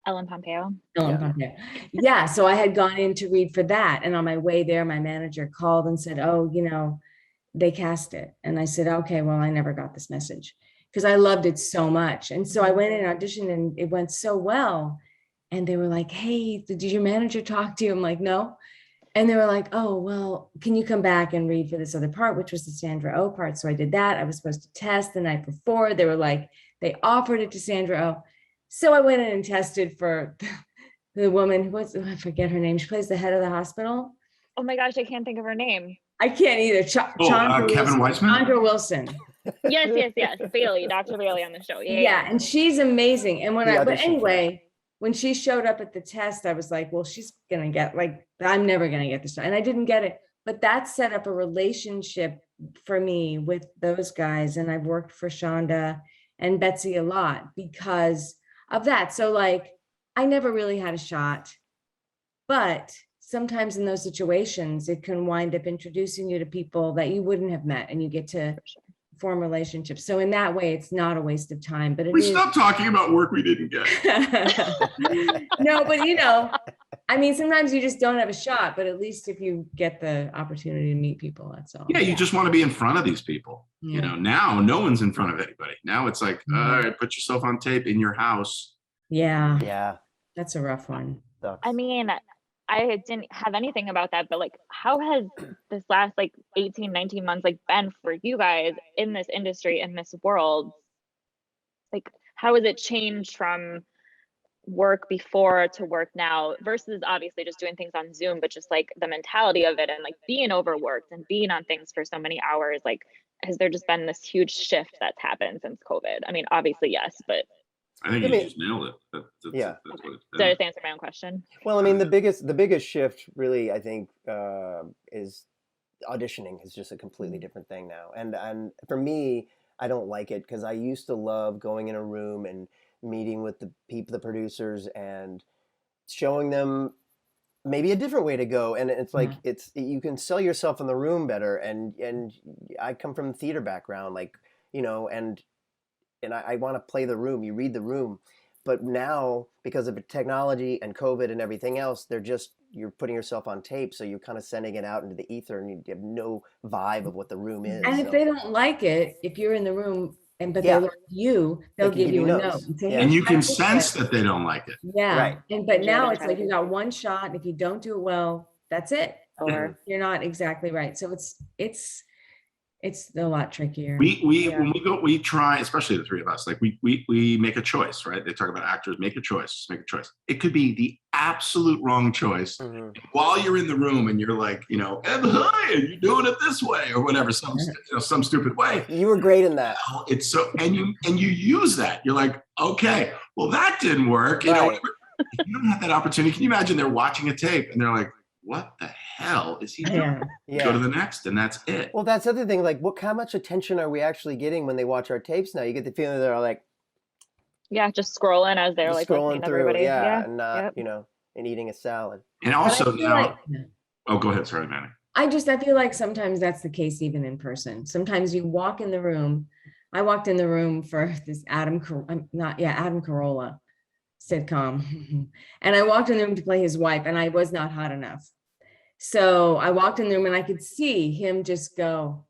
Ellen Pompeo. Pompeo. Yeah, so I had gone in to read for that. And on my way there, my manager called and said, oh, they cast it. And I said, okay, well, I never got this message because I loved it so much. And so I went in and auditioned, and it went so well. And they were like, hey, did your manager talk to you? I'm like, no. And they were like, oh, well, can you come back and read for this other part, which was the Sandra Oh part? So I did that. I was supposed to test the night before. They were like, they offered it to Sandra Oh. So I went in and tested for the woman who was, I forget her name. She plays the head of the hospital. Oh my gosh, I can't think of her name. I can't either. Kevin Weissman? Chandra Wilson. Yes. Bailey, Dr. Bailey on the show. Yeah. And she's amazing. And when she showed up at the test, I was like, well, she's going to get I'm never going to get this. And I didn't get it, but that set up a relationship for me with those guys. And I've worked for Shonda and Betsy a lot because of that. So I never really had a shot, but sometimes in those situations, it can wind up introducing you to people that you wouldn't have met, and you get to form relationships. So in that way, it's not a waste of time. But stop talking about work we didn't get. No, but I mean, sometimes you just don't have a shot, but at least if you get the opportunity to meet people, that's all. Yeah, you just want to be in front of these people. Yeah. Now no one's in front of anybody. Now it's like, all right, put yourself on tape in your house. Yeah. That's a rough one. I mean, I didn't have anything about that, but how has this last 18, 19 months been for you guys in this industry, in this world? How has it changed from work before to work now versus obviously just doing things on Zoom, but just the mentality of it and being overworked and being on things for so many hours? Has there just been this huge shift that's happened since COVID? I mean, obviously, yes, but I think you just nailed it. That's what did I just answer my own question? Well, I mean, the biggest shift really, I think, is auditioning is just a completely different thing now. And for me, I don't like it because I used to love going in a room and meeting with the people, the producers, and showing them maybe a different way to go. And it's you can sell yourself in the room better. And I come from a theater background, and I want to play the room. You read the room. But now, because of technology and COVID and everything else, you're putting yourself on tape. So you're kind of sending it out into the ether, and you have no vibe of what the room is. And if they don't like it, if you're in the room but they like you, they'll give you a note. And you can sense that they don't like it. Yeah. Right. But now it's you got one shot. And if you don't do it well, that's it. Or you're not exactly right. So It's a lot trickier. We try, especially the three of us, like we make a choice, right? They talk about actors, make a choice, just make a choice. It could be the absolute wrong choice. While you're in the room and you're like, and hi, you're doing it this way or whatever, some stupid way. You were great in that. It's so, and you use that. You're like, okay, well that didn't work. If you don't have that opportunity, can you imagine they're watching a tape and they're like, what the hell is he doing? Go to the next, and that's it. Well, that's the other thing. Like, how much attention are we actually getting when they watch our tapes now? You get the feeling they're like, just scrolling as they're like scrolling through, everybody. and not, and eating a salad. And also now, go ahead, sorry, Manny. I feel like sometimes that's the case even in person. Sometimes you walk in the room. I walked in the room for this Adam Carolla sitcom. And I walked in the room to play his wife, and I was not hot enough. So I walked in the room and I could see him just go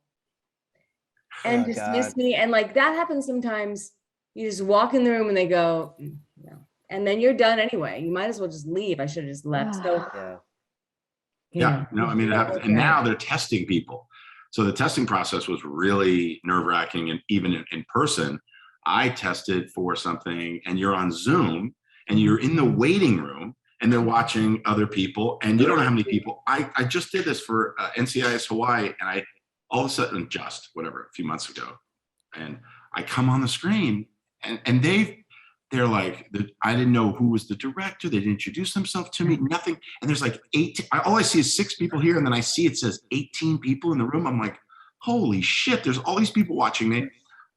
and dismiss me. And like that happens sometimes. You just walk in the room and they go, no. And then you're done anyway. You might as well just leave. I should have just left. So I mean, it happens. And now they're testing people. So the testing process was really nerve-wracking. And even in person, I tested for something, and you're on Zoom and you're in the waiting room and they're watching other people, and you don't know how many people. I just did this for NCIS Hawaii, and I all of a sudden, a few months ago, and I come on the screen, and they're like, I didn't know who was the director. They didn't introduce themselves to me, nothing. And there's like 18, all I see is 6 people here, and then I see it says 18 people in the room. I'm like, holy shit, there's all these people watching me.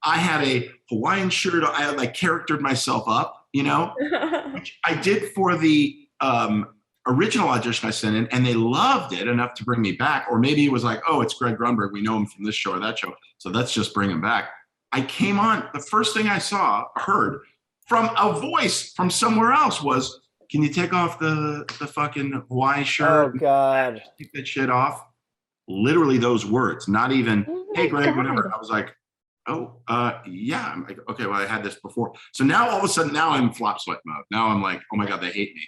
I had a Hawaiian shirt. I had like charactered myself up, which I did for the original audition I sent in, and they loved it enough to bring me back. Or maybe it was like, oh, it's Greg Grunberg. We know him from this show or that show, so let's just bring him back. I came on. The first thing I heard from a voice from somewhere else was, can you take off the fucking Hawaii shirt? Oh, God. Take that shit off. Literally those words, not even, hey, Greg, whatever. I was like, oh, yeah. I'm like, okay, well, I had this before. So now all of a sudden, now I'm flop sweat mode. Now I'm like, oh my God, they hate me.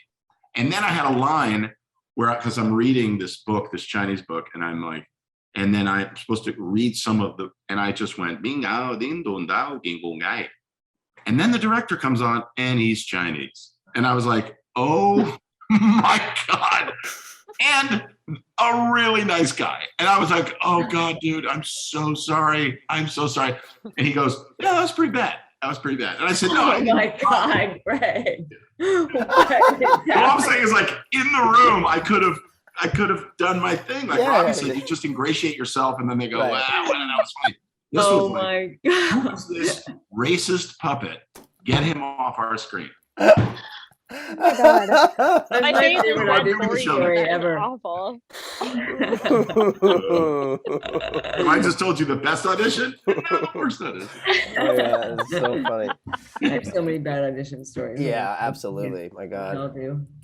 And then I had a line where, because I'm reading this book, this Chinese book, and I'm like, and then I'm supposed to read some of and I just went, Bing Ao Ding Dong Dao Ging Gong Gai. And then the director comes on, and he's Chinese. And I was like, oh my God. And a really nice guy. And I was like, oh God, dude, I'm so sorry. I'm so sorry. And he goes, yeah, that was pretty bad. That was pretty bad. And I said, no. Oh my God, Greg. All I'm saying is, like, in the room, I could have done my thing. Like, obviously, you just ingratiate yourself, and then they go, wow, that was funny. This was my God. This racist puppet. Get him off our screen. Oh my God. My favorite story ever. Awful. I just told you the best audition. No, the worst audition. Oh, yeah, it's so funny. I have so many bad audition stories. Yeah, absolutely. My God.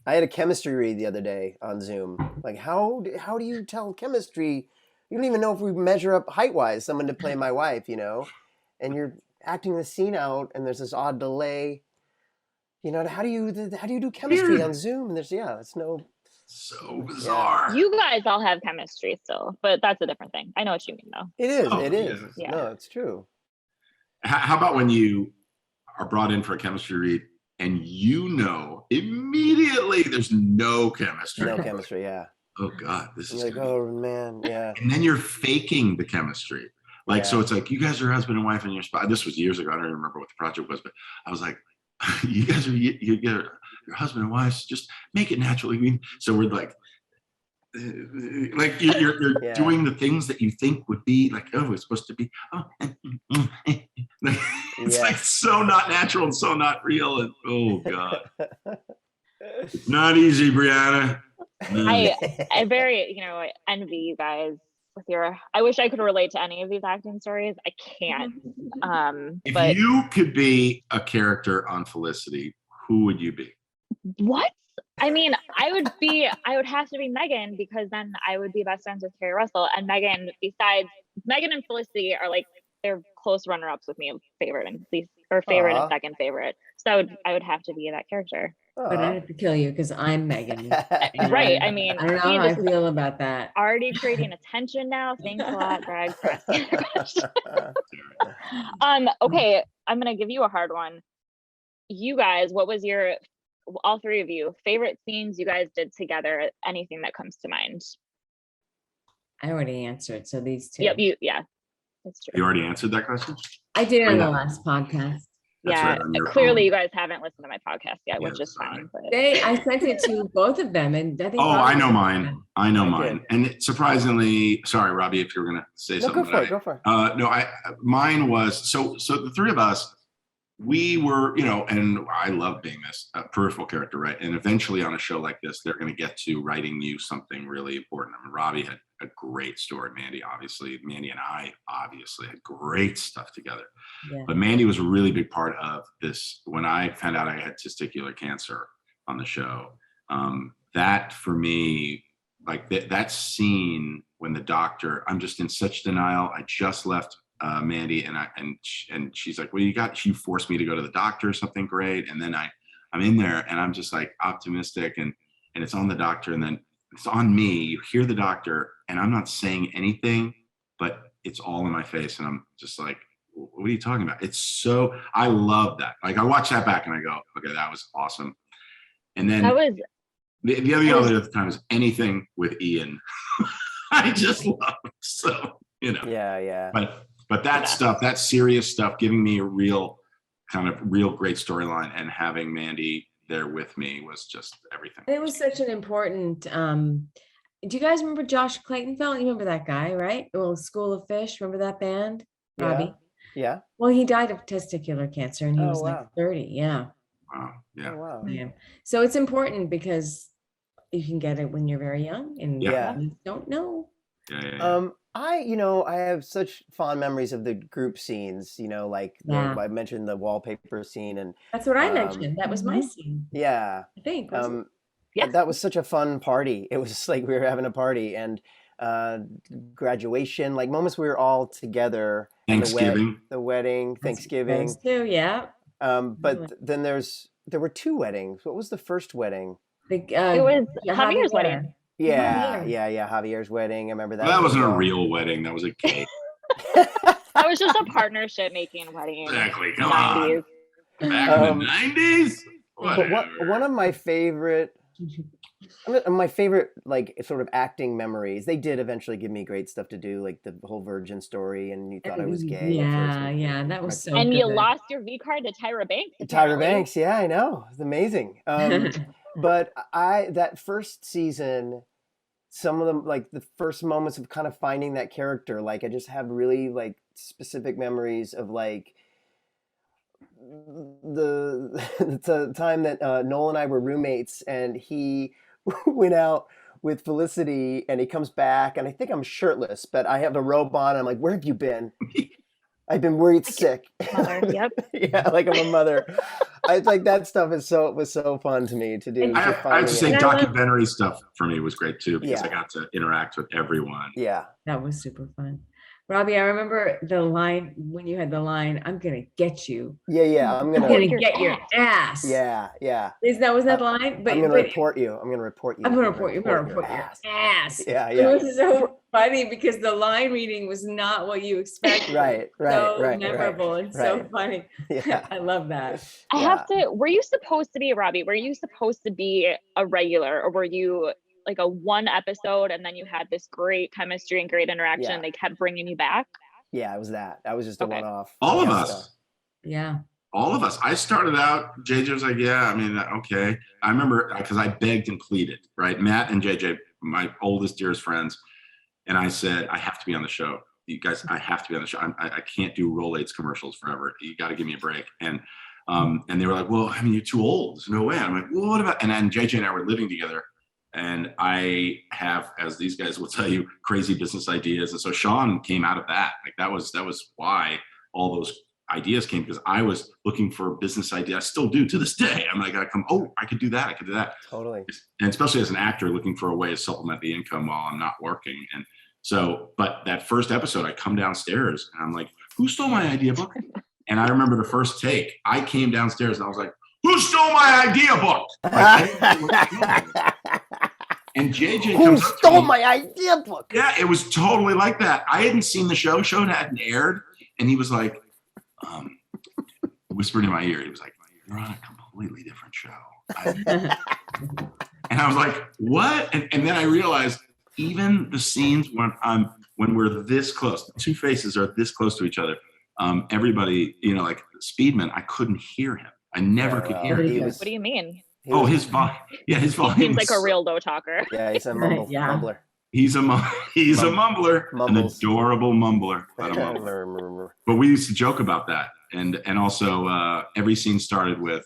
I had a chemistry read the other day on Zoom. Like, how do you tell chemistry? You don't even know if we measure up height-wise someone to play my wife, and you're acting the scene out, and there's this odd delay. How do you do chemistry on Zoom? And it's so bizarre. You guys all have chemistry still, but that's a different thing. I know what you mean, though. It is. It is. Yeah. No, it's true. How about when you are brought in for a chemistry read and immediately there's no chemistry? No chemistry, yeah. Oh God, this is like, oh man, yeah. And then you're faking the chemistry. Like, so it's like, you guys are husband and wife in your spot. This was years ago. I don't even remember what the project was, but I was like, you guys are your husband and wife, just make it naturally. I mean, so we're like you're doing the things that you think would be like, oh, it's supposed to be, it's like so not natural and so not real, and oh God. It's not easy, Brianna. I very envy you guys with I wish I could relate to any of these acting stories. I can't. If you could be a character on Felicity, who would you be? What? I mean, I would have to be Meghan, because then I would be best friends with Carrie Russell. And Meghan and Felicity are like, they're close runner-ups with me of favorite and least, or favorite and second favorite. So I would have to be that character. but I have to kill you because I'm Megan. Right. And I mean, I don't know see, how I this is feel about that. already creating attention now. Thanks a lot, Greg, for asking the question. Okay, I'm gonna give you a hard one. You guys, what was your, all three of you, favorite scenes you guys did together? Anything that comes to mind? I already answered. So these two. Yep, yeah, that's true. You already answered that question? I did on Yeah. the last podcast. That's Yeah, right, on your clearly own. you guys haven't listened to my podcast yet, Yeah, which is sorry. fine. But I sent it to both of them, and I think. Oh, I Robbie know did. mine. I know I mine. And surprisingly, sorry, Robbie, if you're gonna say No, something. go for it. No, mine was so the three of us, we were, and I love being this peripheral character, right? And eventually on a show like this, they're going to get to writing you something really important. I mean, Robbie had a great story. Mandy and I obviously had great stuff together. Yeah. But Mandy was a really big part of this. When I found out I had testicular cancer on the show, that for me, like that scene when the doctor, I'm just in such denial. I just left Mandy and she's like, well, you forced me to go to the doctor or something great. And then I'm in there and I'm just like optimistic and it's on the doctor and then it's on me. You hear the doctor and I'm not saying anything, but it's all in my face. And I'm just like, what are you talking about? I love that. Like I watch that back and I go, okay, that was awesome. And then that was the other times, anything with Ian, I just love. So, Yeah. But that stuff, that serious stuff, giving me a real great storyline and having Mandy there with me was just everything. It was such an important, do you guys remember Josh Claytonfeld? You remember that guy, right? Well, School of Fish, remember that band? Robbie? Yeah. Well, he died of testicular cancer and he was wow. like 30. Yeah. Wow. Yeah. Oh, wow. Yeah. So it's important because you can get it when you're very young and you don't know. Yeah. I have such fond memories of the group scenes, I mentioned the wallpaper scene and that's what I mentioned. That was my scene. Yeah. I think. Yes. That was such a fun party. It was like we were having a party and graduation, like moments we were all together. Thanksgiving. The wedding, Thanksgiving. Those two, yeah. But then there were two weddings. What was the first wedding? It was Javier's wedding. Yeah. Javier's wedding. I remember that. Well, that wasn't a real wedding. That was a cake. That was just a partnership making wedding. Exactly. Come on. Back in the 90s. But one of my favorite, like sort of acting memories. They did eventually give me great stuff to do, like the whole virgin story, and you thought I was gay. Yeah, that was so. And good. you lost your V card to Tyra Banks. Tyra Banks, yeah, I know, it's amazing. But that first season, some of them, like the first moments of kind of finding that character, like I just have really like specific memories of like the time that Noel and I were roommates and he went out with Felicity and he comes back and I think I'm shirtless, but I have a robe on. And I'm like, where have you been? I've been worried sick. Mother, yep. Yeah, like I'm a mother. I like that stuff was so fun to me to do. I have to say documentary stuff for me was great too because I got to interact with everyone. Yeah. That was super fun. Robbie, I remember the line when you had the line, I'm going to get you. Yeah. I'm going to get your ass. Yeah. Was that line? But I'm going to report you. I'm going to report you. I'm going to report you. I'm going to report your ass. Yeah. It was so funny because the line reading was not what you expected. Right. So memorable and so funny. Yeah. I love that. I have to, were you supposed to be, Robbie, were you supposed to be a regular or were you like a one episode and then you had this great chemistry and great interaction and they kept bringing you back? Yeah, it was that. That was just a one-off. All of us. Yeah. All of us. I started out, JJ was like, yeah, I mean, okay. I remember because I begged and pleaded, right? Matt and JJ, my oldest, dearest friends. And I said, I have to be on the show. You guys, I have to be on the show. I can't do Rolaids commercials forever. You got to give me a break. And they were like, well, I mean, you're too old. There's no way. I'm like, well, what about? And then JJ and I were living together. And I have, as these guys will tell you, crazy business ideas. And so Sean came out of that. Like that was why all those ideas came, because I was looking for a business idea. I still do to this day. I'm like, I could do that. I could do that. Totally. And especially as an actor looking for a way to supplement the income while I'm not working. And so, but that first episode, I come downstairs and I'm like, who stole my idea book? And I remember the first take, I came downstairs and I was like, who stole my idea book? And JJ Who comes up to stole me. my idea book? Yeah, it was totally like that. I hadn't seen the show. Show hadn't aired. And he was like, whispered in my ear. He was like, you're on a completely different show. And I was like, what? And then I realized even the scenes when we're this close, the two faces are this close to each other. Everybody, you know, like Speedman, I couldn't hear him. I never could hear him. What do you mean? His volume. Yeah, his volume. He seems like a real low talker. Yeah, he's a mumbler. He's a mumbler, an adorable mumbler. But we used to joke about that, and also every scene started with,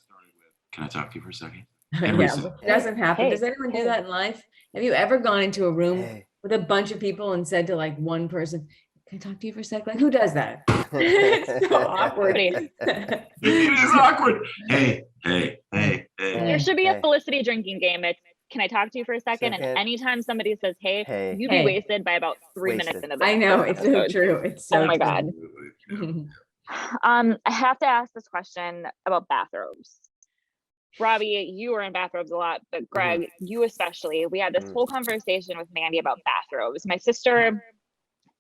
"Can I talk to you for a second?" It doesn't happen. Does anyone do that in life? Have you ever gone into a room with a bunch of people and said to like one person, "Can I talk to you for a second?" Like, who does that? It's so awkward. It is awkward. Hey. There should be a Felicity drinking game. It's, can I talk to you for a second? And anytime somebody says, hey, you be wasted by about 3 minutes into the I know, it's so true. It's so my God. I have to ask this question about bathrobes. Robbie, you were in bathrobes a lot, but Greg, you especially. We had this whole conversation with Mandy about bathrobes. My sister,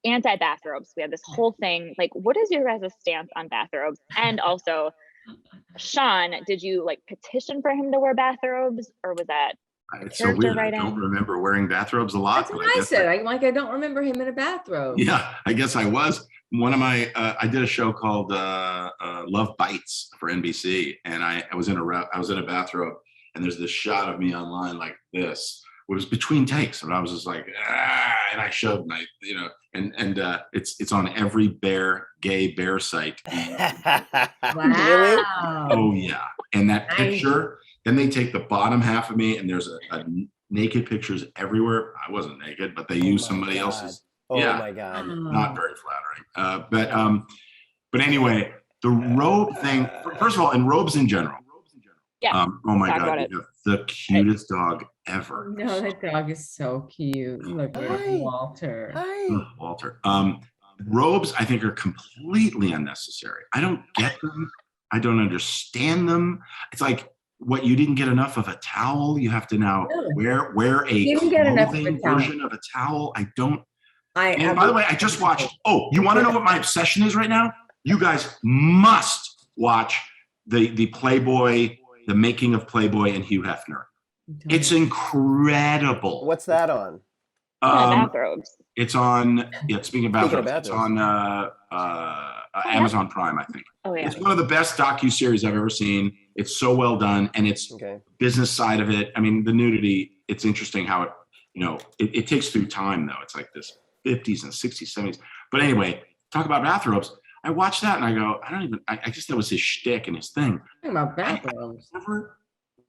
anti-bathrobes. We had this whole thing. Like, what is your guys' stance on bathrobes? And also, Sean, did you like petition for him to wear bathrobes, or was that it's so weird? I don't remember wearing bathrobes a lot. That's what I said. I don't remember him in a bathrobe. Yeah, I guess I was. One of my, I did a show called Love Bites for NBC, and I was in a bathrobe, and there's this shot of me online like this. It was between takes, and I was just like, and I showed my, you know, and it's on every gay bear site. Really? Oh yeah, and that picture. Then they take the bottom half of me, and there's a naked pictures everywhere. I wasn't naked, but they used somebody else's. Oh my God! Not very flattering. But anyway, the robe thing. First of all, and robes in general. Yeah. Oh my God! The cutest dog ever. No, that dog is so cute. Look at Walter. Hi. Walter. Robes, I think, are completely unnecessary. I don't get them. I don't understand them. It's like, what, you didn't get enough of a towel? You have to now wear a clothing version of a towel? I don't. And by the way, I just watched. Oh, you want to know what my obsession is right now? You guys must watch the Playboy, the making of Playboy and Hugh Hefner. It's incredible. What's that on? Bathrobes. It's on. Yeah, speaking of bathrobes, it's on Amazon Prime, I think. Oh yeah. It's one of the best docuseries I've ever seen. It's so well done, and it's business side of it. I mean, the nudity. It's interesting how it, you know, it takes through time though. It's like this 50s and 60s, 70s. But anyway, talk about bathrobes. I watched that and I go, I guess that was his shtick and his thing. Talking about bathrobes.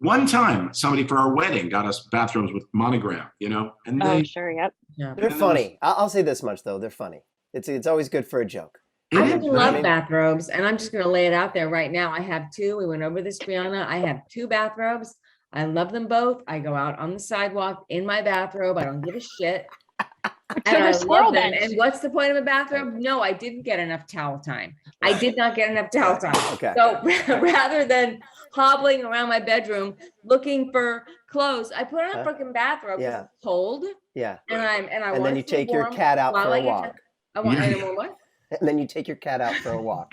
One time, somebody for our wedding got us bathrobes with monogram, you know, and yep. Yeah. They're funny. I'll say this much though, they're funny. It's always good for a joke. I love bathrobes, and I'm just going to lay it out there right now. I have two. We went over this, Brianna. I have two bathrobes. I love them both. I go out on the sidewalk in my bathrobe. I don't give a shit. And I love them. And what's the point of a bathrobe? No, I didn't get enough towel time. I did not get enough towel time. Okay. So rather than hobbling around my bedroom looking for clothes, I put on a freaking bathrobe. Yeah. It's cold. Yeah. And then you take your cat out for a walk. What? And then you take your cat out for a walk.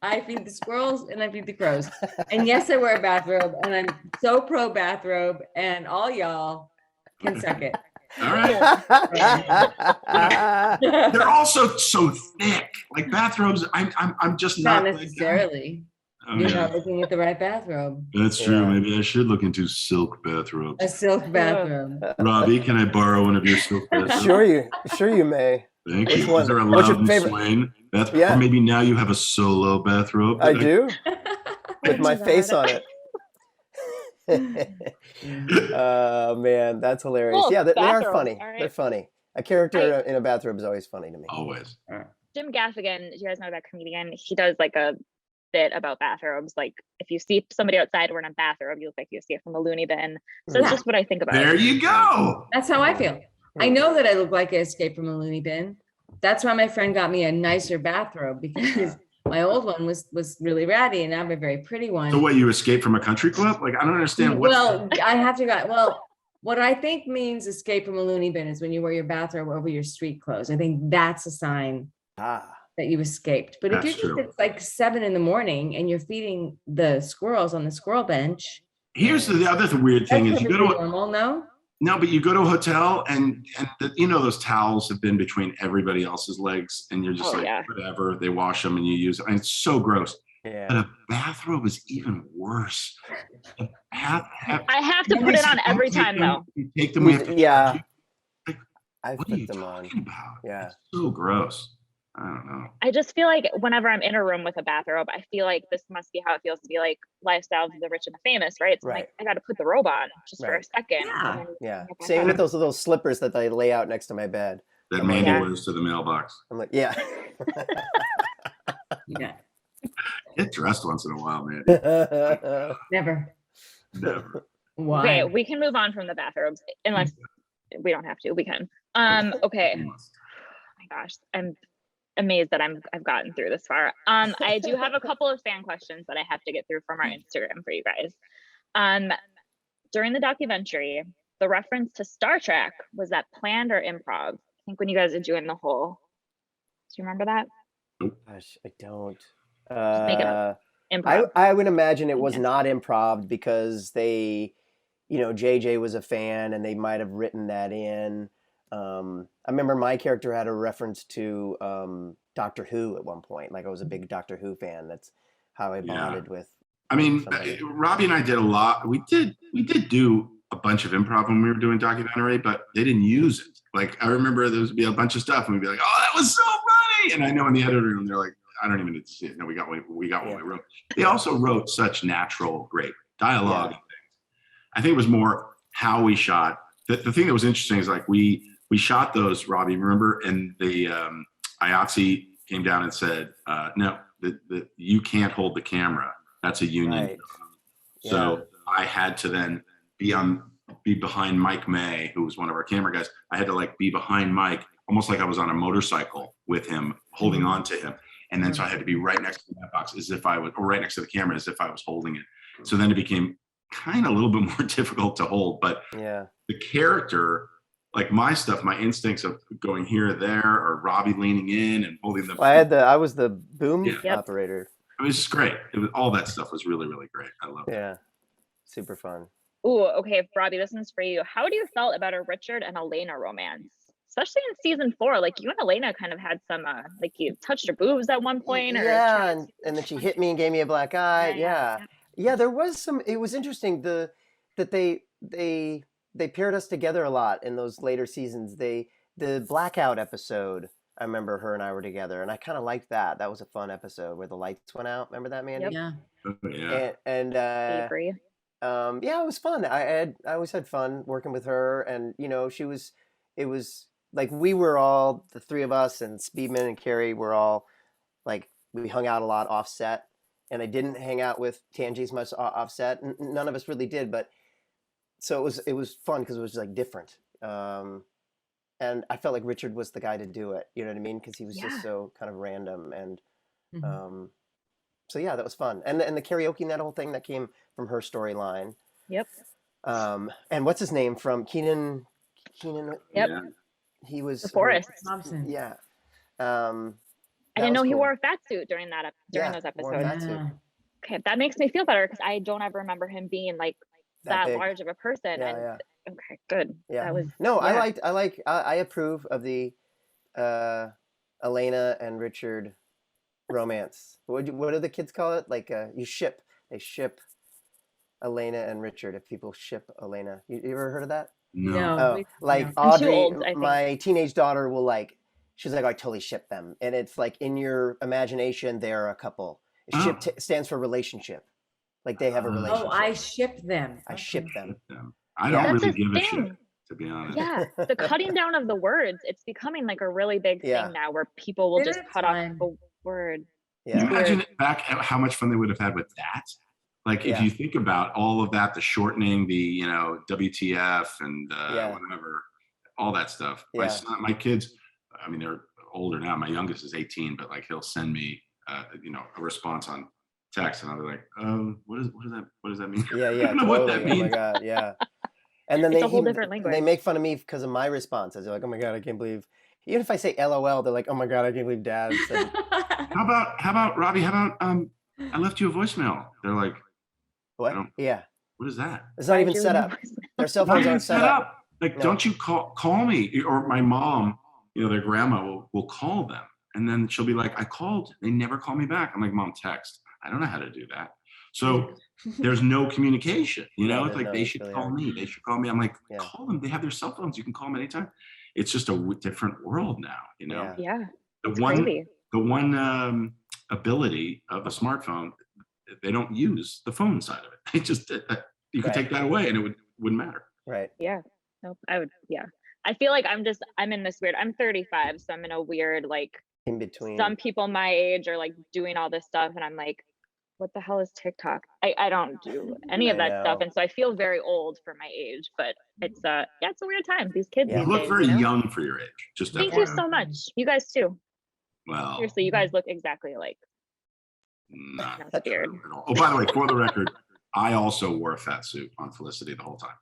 I feed the squirrels and I feed the crows. And yes, I wear a bathrobe, and I'm so pro bathrobe, and all y'all can suck it. All right. They're also so thick. Like bathrobes, I'm just not necessarily. You're not looking at the right bathrobe. That's true. Maybe I should look into silk bathrobes. A silk bathrobe. Robbie, can I borrow one of your silk bathrobes? Sure you may. Thank you. Is there a Loudon Swain bathrobe? Yeah. Or maybe now you have a solo bathrobe. I do. With my face on it. Oh man, that's hilarious. Cool. Yeah, they are funny. Right. They're funny. A character in a bathrobe is always funny to me. Always. Jim Gaffigan, you guys know that comedian. He does like a bit about bathrobes. Like if you see somebody outside wearing a bathrobe, you look like you escaped from a loony bin. So that's just what I think about. There you go. That's how I feel. I know that I look like I escaped from a loony bin. That's why my friend got me a nicer bathrobe, because my old one was really ratty, and I have a very pretty one. So what, you escaped from a country club? Like, I don't understand what. Well, I have to go. Well, what I think means escape from a loony bin is when you wear your bathrobe over your street clothes. I think that's a sign that you escaped. But if it's like 7 a.m. and you're feeding the squirrels on the squirrel bench. Here's the other weird thing is you go to normal, no? No, but you go to a hotel and those towels have been between everybody else's legs, and you're just whatever. They wash them and you use them, and it's so gross. Yeah. But a bathrobe is even worse. I have to put it on every time though. You take them. I've put them on. About? Yeah. It's so gross. I don't know. I just feel like whenever I'm in a room with a bathrobe, I feel like this must be how it feels to be like lifestyles of the rich and the famous, right? So like, I got to put the robe on just for a second. Yeah. Same with those little slippers that I lay out next to my bed. That Mandy wears to the mailbox. I'm like, yeah. Get dressed once in a while, man. Never. Why? Okay, we can move on from the bathrobes unless we don't have to. We can. Okay. Oh my gosh, I'm amazed that I've gotten through this far. I do have a couple of fan questions that I have to get through from our Instagram for you guys. During the documentary, the reference to Star Trek, was that planned or improv? I think when you guys are doing the whole, do you remember that? Gosh, I don't. Just make it up. Improv. I would imagine it was not improv because they, JJ was a fan and they might have written that in. I remember my character had a reference to Doctor Who at one point. Like I was a big Doctor Who fan. That's how I bonded with. I mean, Robbie and I did a lot. We did do a bunch of improv when we were doing documentary, but they didn't use it. Like I remember there would be a bunch of stuff, and we'd be like, "Oh, that was so funny!" And I know in the editor room they're like, "I don't even need to see it." No, we got what we wrote. They also wrote such natural, great dialogue and things. I think it was more how we shot. The thing that was interesting is like we shot those, Robbie, remember? And the IATSE came down and said, no, you can't hold the camera. That's a union. Right. So I had to then be behind Mike May, who was one of our camera guys. I had to like be behind Mike, almost like I was on a motorcycle with him, holding on to him. And then so I had to be right next to that box or right next to the camera as if I was holding it. So then it became kind of a little bit more difficult to hold. But the character, like my stuff, my instincts of going here or there, or Robbie leaning in and holding the. I was the boom operator. It was great. All that stuff was really, really great. I love it. Yeah, super fun. Ooh, okay, Robbie, this one's for you. How do you felt about a Richard and Elena romance, especially in season 4? Like you and Elena kind of had some, like you touched her boobs at one point, or and then she hit me and gave me a black eye. Yeah. There was some. It was interesting that they paired us together a lot in those later seasons. The blackout episode, I remember her and I were together, and I kind of liked that. That was a fun episode where the lights went out. Remember that, Mandy? Yeah. And I agree. It was fun. I always had fun working with her, and it was like we were all, the three of us and Speedman and Carrie were all like, we hung out a lot offset, and I didn't hang out with Tangi as much offset. None of us really did, but so it was fun because it was like different. And I felt like Richard was the guy to do it. You know what I mean? Because he was just so kind of random. And so yeah, that was fun. And the karaoke and that whole thing that came from her storyline. Yep. And what's his name from Keenan? Yep. Yeah. He was the Forest. Thompson. Yeah. I didn't know he wore a fat suit during those episodes. Okay, that makes me feel better because I don't ever remember him being like that large of a person. Okay, good. Yeah. That was I approve of the Elena and Richard romance. What do the kids call it? Like they ship Elena and Richard. If people ship Elena, you ever heard of that? No. Like Audrey, my teenage daughter will like. She's like, I totally ship them, and it's like in your imagination they're a couple. Ship stands for relationship. Like they have a relationship. Oh, I ship them. I ship them. I don't really give a shit, to be honest. Yeah, the cutting down of the words, it's becoming like a really big thing now where people will just cut off a word. Yeah. Can you imagine back how much fun they would have had with that? Like if you think about all of that, the shortening, the WTF and whatever, all that stuff. My kids, I mean, they're older now. My youngest is 18, but like he'll send me a response on text, and I'll be like, what does that mean? Yeah, I don't know totally. what that Oh my means. God, yeah. And then It's a whole different language. they make fun of me because of my responses. They're like, oh my God, I can't believe. Even if I say LOL, they're like, oh my God, I can't believe Dad said. How about Robbie? How about I left you a voicemail? They're like, What? Yeah. what is that? It's not even set up. Their cell phones aren't set up. Like, No. don't you call me? Or my mom, their grandma will call them, and then she'll be like, I called. They never call me back. I'm like, Mom, text. I don't know how to do that. So there's no communication. It's like they should call me. They should call me. I'm like, call them. They have their cell phones. You can call them anytime. It's just a different world now. Yeah. The one ability of a smartphone, they don't use the phone side of it. It just you could take that away and it wouldn't matter. Right. Yeah. Nope. I would. Yeah. I feel like I'm in this weird. I'm 35, so I'm in a weird like in between. Some people my age are like doing all this stuff, and I'm like, what the hell is TikTok? I don't do any of that stuff, and so I feel very old for my age. But it's it's a weird time. These kids. You look very young for your age. Just thank you so much. You guys too. Well, seriously, you guys look exactly alike. Not That's weird. Oh, by the way, for the record, I also wore a fat suit on Felicity the whole time.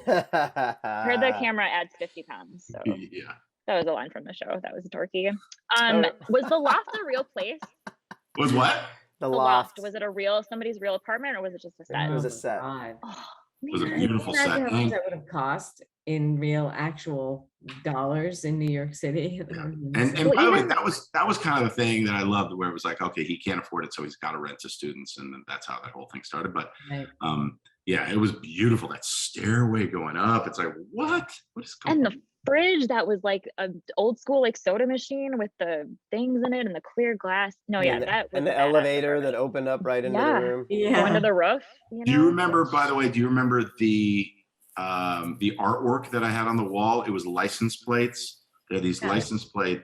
Heard the camera adds 50 pounds. So yeah, that was a line from the show. That was dorky. Was the loft a real place? Was what? The loft. Was it somebody's real apartment, or was it just a set? It was a set. It was a beautiful set. How much that would have cost in real actual dollars in New York City. Yeah. And by the way, that was kind of the thing that I loved, where it was like, okay, he can't afford it, so he's got to rent to students, and that's how that whole thing started. But yeah, it was beautiful. That stairway going up, it's like, what is going on? And the fridge that was like an old school like soda machine with the things in it and the clear glass. No, that was and the elevator that opened up right into the room. Yeah, into the roof. Do you remember? By the way, do you remember the artwork that I had on the wall? It was license plates. There are these license plate.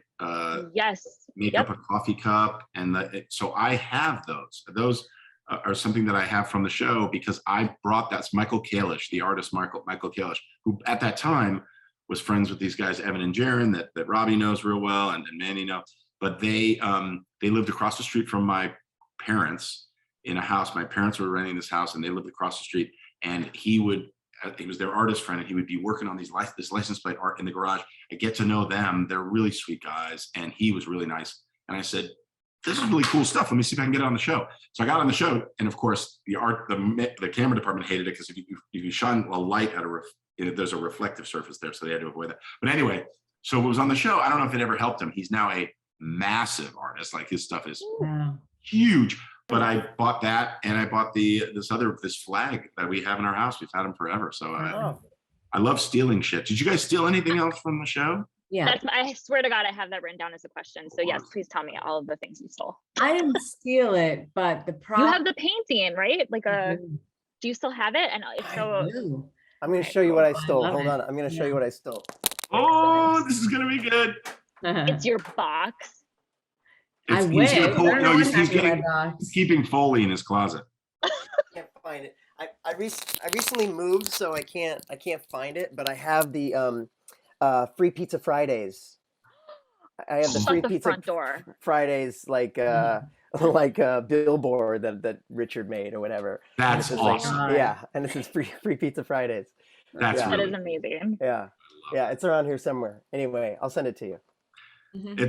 Yes. Make up a coffee cup, and so I have those. Those are something that I have from the show because I brought that's Michael Kalish, the artist Michael Kalish, who at that time was friends with these guys, Evan and Jaron, that Robbie knows real well, and Manny knows. But they lived across the street from my parents in a house. My parents were renting this house, and they lived across the street. And he was their artist friend, and he would be working on this license plate art in the garage. I get to know them. They're really sweet guys, and he was really nice. And I said, this is really cool stuff. Let me see if I can get it on the show. So I got on the show, and of course, the camera department hated it because if you shine a light at there's a reflective surface there, so they had to avoid that. But anyway, so it was on the show. I don't know if it ever helped him. He's now a massive artist. Like his stuff is huge. But I bought that, and I bought this flag that we have in our house. We've had them forever. So I love stealing shit. Did you guys steal anything else from the show? Yeah. I swear to God, I have that written down as a question. So yes, please tell me all of the things you stole. I didn't steal it, but the prop. You have the painting, right? Like do you still have it? And if so, I'm going to show you what I stole. Hold on. I'm going to show you what I stole. Oh, this is going to be good. It's your box. He's keeping Foley in his closet. I can't find it. I recently moved, so I can't find it. But I have the free pizza Fridays. I have the free pizza front door. Fridays, like a billboard that Richard made or whatever. That's awesome. And it says free pizza Fridays. That is amazing. Yeah, it's around here somewhere. Anyway, I'll send it to you.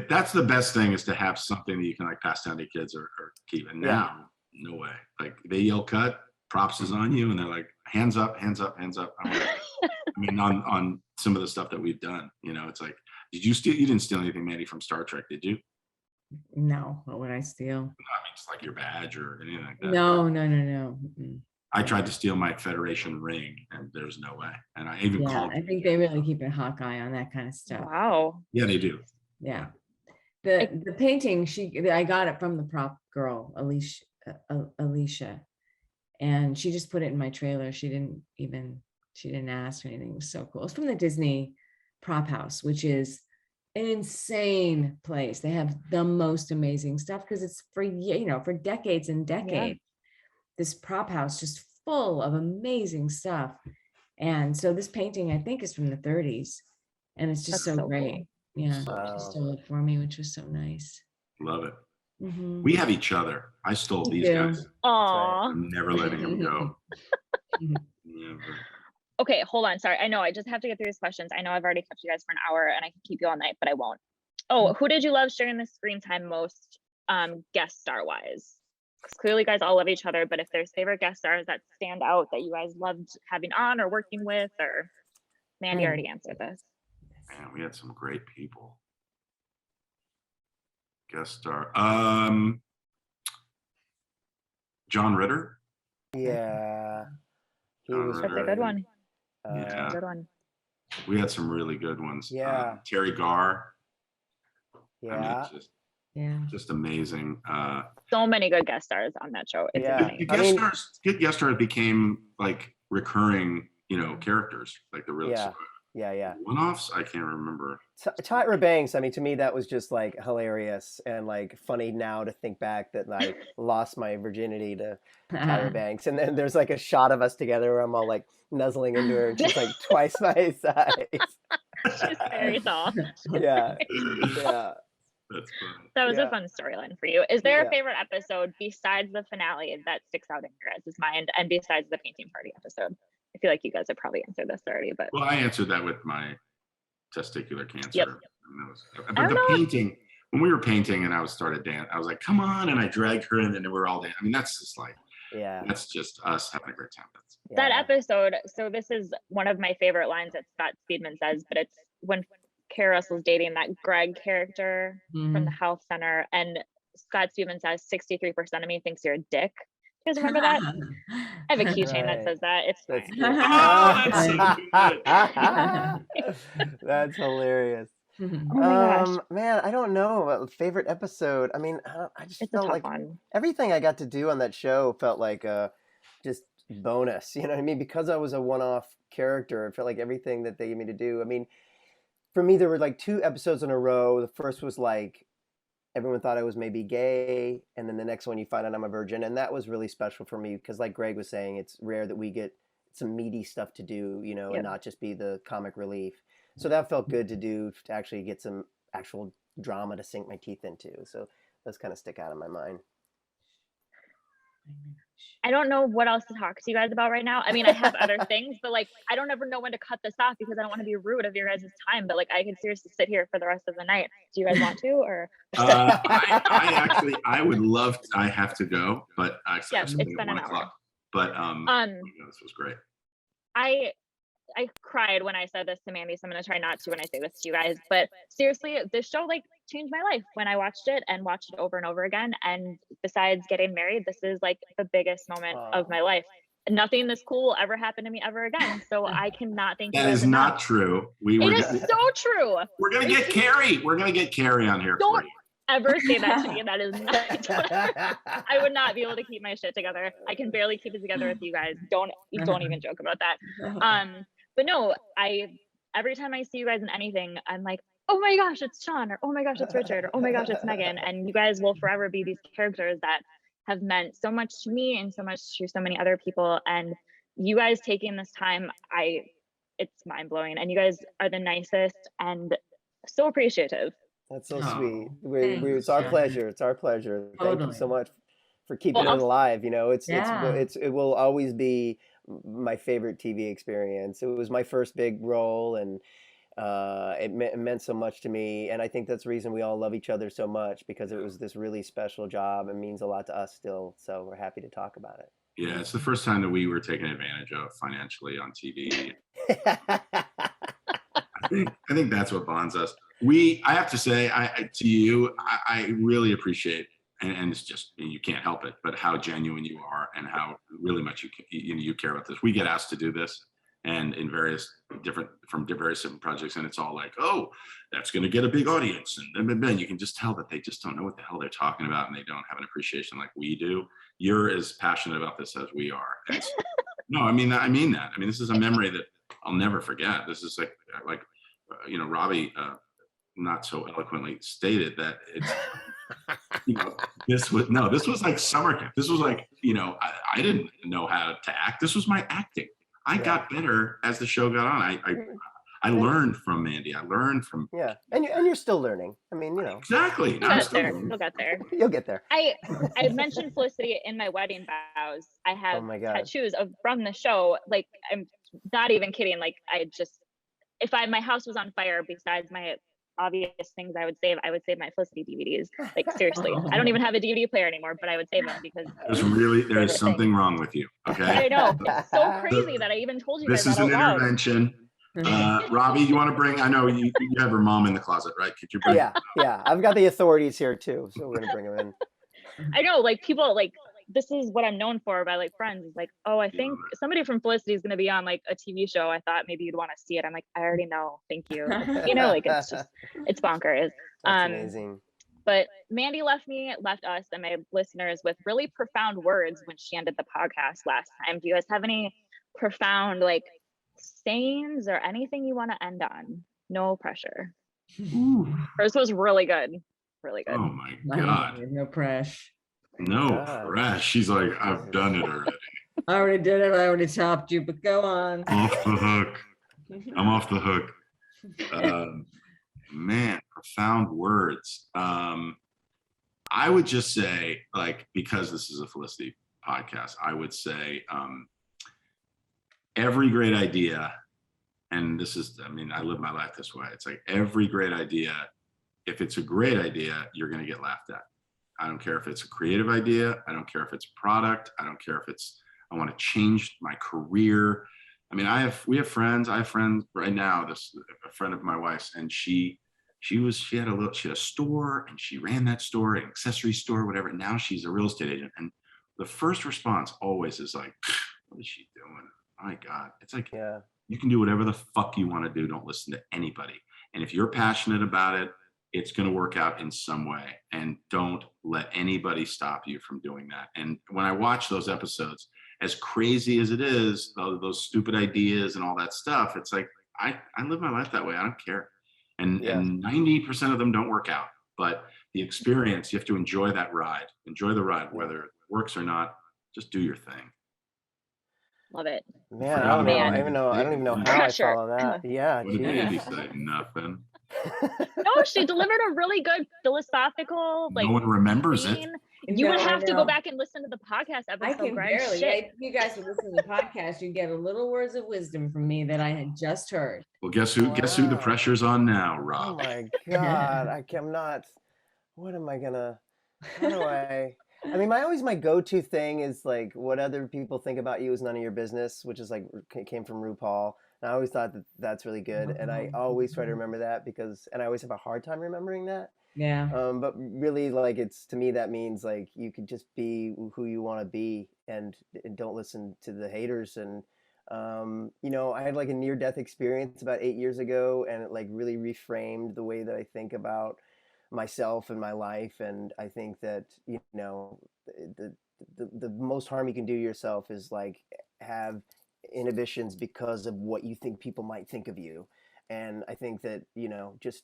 That's the best thing, is to have something that you can like pass down to kids or keep. And now, no way. Like they yell cut, props is on you, and they're like, hands up, hands up, hands up. I mean, on some of the stuff that we've done, it's like, did you steal? You didn't steal anything, Mandy, from Star Trek, did you? No, what would I steal? I mean, just like your badge or anything like that. No. Mm-mm. I tried to steal my Federation ring, and there's no way. And I even called. I think they really keep a hawk eye on that kind of stuff. Wow. Yeah, they do. Yeah. The painting, I got it from the prop girl, Alicia, and she just put it in my trailer. She didn't ask or anything. It was so cool. It's from the Disney prop house, which is an insane place. They have the most amazing stuff because it's for decades and decades. This prop house just full of amazing stuff. And so this painting, I think, is from the 30s, and it's just so great. Cool. Yeah, she stole it for me, which was so nice. Love it. We have each other. I stole these guys. Aww. I'm never letting them go. Never. Okay, hold on. Sorry. I know I just have to get through these questions. I know I've already kept you guys for an hour and I can keep you all night, but I won't. Oh, who did you love sharing the screen time most, guest star wise? Because clearly you guys all love each other, but if there's favorite guest stars that stand out that you guys loved having on or working with, or Mandy already answered this. Man, we had some great people. Guest star. John Ritter. Yeah. He John was That's a Ritter. good one. Yeah. Good one. We had some really good ones. Yeah. Terry Garr. Yeah. I mean, just amazing. So many good guest stars on that show. It's Yeah. insane. Good guest stars became like recurring, characters, like the really Yeah. one-offs. I can't remember. Tyra Banks, I mean, to me, that was just like hilarious and like funny now to think back that I lost my virginity to Tyra Banks. And then there's like a shot of us together where I'm all like nuzzling into her and she's like twice my size. She's very tall. Yeah. That's fun. That was a fun storyline for you. Is there Yeah. a favorite episode besides the finale that sticks out in your guys' mind and besides the painting party episode? I feel like you guys have probably answered this already, but Well, I answered that with my testicular cancer. Yep. And but the painting, when we were painting and I started dancing, I was like, come on, and I dragged her in and we're all dancing. I mean, that's just like, that's just us having a great time. that episode, so this is one of my favorite lines that Scott Speedman says, but it's when Kara Russell's dating that Greg character from the health center, and Scott Speedman says 63% of me thinks you're a dick. You guys remember that? I have a keychain that says that. It's fine. That's hilarious. Oh my gosh. Man, I don't know. Favorite episode. I mean, I just felt like everything I got to do on that show felt like just bonus. You know what I mean? Because I was a one-off character, it felt like everything that they gave me to do. I mean, for me, there were like 2 episodes in a row. The first was like everyone thought I was maybe gay, and then the next one you find out I'm a virgin, and that was really special for me because, like Greg was saying, it's rare that we get some meaty stuff to do, and not just be the comic relief. So that felt good to do, to actually get some actual drama to sink my teeth into. So those kind of stick out in my mind. I don't know what else to talk to you guys about right now. I mean, I have other things, but like, I don't ever know when to cut this off because I don't want to be rude of your guys' time, but like, I can seriously sit here for the rest of the night. Do you guys want to, or? I would love to, I have to go, but it's been an hour. But this was great. I cried when I said this to Mandy, so I'm going to try not to when I say this to you guys, but seriously, this show like changed my life when I watched it and watched it over and over again. And besides getting married, this is like the biggest moment of my life. Nothing this cool will ever happen to me ever again. So I cannot thank you. That is not true. It is so true. We're going to get Carrie. We're going to get Carrie on here. Don't ever say that to me. That is not, I would not be able to keep my shit together. I can barely keep it together with you guys. Don't even joke about that. But no, every time I see you guys in anything, I'm like, oh my gosh, it's Sean, or oh my gosh, it's Richard, or oh my gosh, it's Meghan. And you guys will forever be these characters that have meant so much to me and so much to so many other people. And you guys taking this time, it's mind blowing. And you guys are the nicest and so appreciative. That's so sweet. It's our pleasure. It's our pleasure. Thank you so much for keeping it alive. It will always be my favorite TV experience. It was my first big role, and it meant so much to me. And I think that's the reason we all love each other so much, because it was this really special job and means a lot to us still. So we're happy to talk about it. Yeah, it's the first time that we were taken advantage of financially on TV. I think that's what bonds us. I have to say, I really appreciate, and it's just, you can't help it, but how genuine you are and how really much you care about this. We get asked to do this, and in various different projects, and it's all like, oh, that's going to get a big audience, and then you can just tell that they just don't know what the hell they're talking about, and they don't have an appreciation like we do. You're as passionate about this as we are. No, I mean that. I mean, this is a memory that I'll never forget. This is like Robbie not so eloquently stated that it's, this was like summer camp. This was like, I didn't know how to act. This was my acting. I got better as the show got on. I learned from Mandy. I learned from and you're still learning. I mean, exactly. We'll get there. We'll get there. You'll get there. I mentioned Felicity in my wedding vows. I have tattoos from the show. Like, I'm not even kidding. Like, if my house was on fire, besides my obvious things I would save my Felicity DVDs. Like, seriously, I don't even have a DVD player anymore, but I would save them because there's something wrong with you. Okay. I know, it's so crazy that I even told you this guys is an out intervention. Robbie, you want to bring? I know you have her mom in the closet, right? Could you bring? Yeah. I've got the authorities here too, so we're gonna bring them in. I know, like, people like. This is what I'm known for by like friends. Is like, oh, I think somebody from Felicity is going to be on like a TV show. I thought maybe you'd want to see it. I'm like, I already know. Thank you. Like it's bonkers. That's amazing. But Mandy left us and my listeners with really profound words when she ended the podcast last time. Do you guys have any profound like sayings or anything you want to end on? No pressure. Ooh. Hers was really good. Really good. Oh my God. No pressure. No pressure. She's like, I've done it already. I already did it. I already topped you, but go on. Off the hook. I'm off the hook. Man, profound words. I would just say, like, because this is a Felicity podcast, I would say every great idea, and this is, I mean, I live my life this way. It's like every great idea, if it's a great idea, you're going to get laughed at. I don't care if it's a creative idea. I don't care if it's a product. I don't care if it's, I want to change my career. I mean, we have friends. I have friends right now, a friend of my wife's, and she had a store and she ran that store, an accessory store, whatever. And now she's a real estate agent. And the first response always is like, what is she doing? My God. It's like, you can do whatever the fuck you want to do. Don't listen to anybody. And if you're passionate about it, it's going to work out in some way, and don't let anybody stop you from doing that. And when I watch those episodes, as crazy as it is, those stupid ideas and all that stuff, it's like, I live my life that way. I don't care. And 90% of them don't work out, but the experience, you have to enjoy that ride, enjoy the ride, whether it works or not, just do your thing. Love it. Man, I don't even know how I follow that. Yeah. What did Andy say? Nothing. No, she delivered a really good philosophical, like, no one remembers it. You would have to go back and listen to the podcast episode. I can barely. If you guys would listen to the podcast, you get a little words of wisdom from me that I had just heard. Well, guess who the pressure's on now, Rob? Oh my God. I'm not. What am I gonna? How do I? I mean, my go-to thing is like, what other people think about you is none of your business, which is like came from RuPaul. And I always thought that's really good, and I always try to remember that and I always have a hard time remembering that. Yeah. But really, like, to me that means like you can just be who you want to be, and don't listen to the haters. And I had like a near-death experience about 8 years ago, and it like really reframed the way that I think about myself and my life. And I think that the most harm you can do to yourself is like have inhibitions because of what you think people might think of you. And I think that just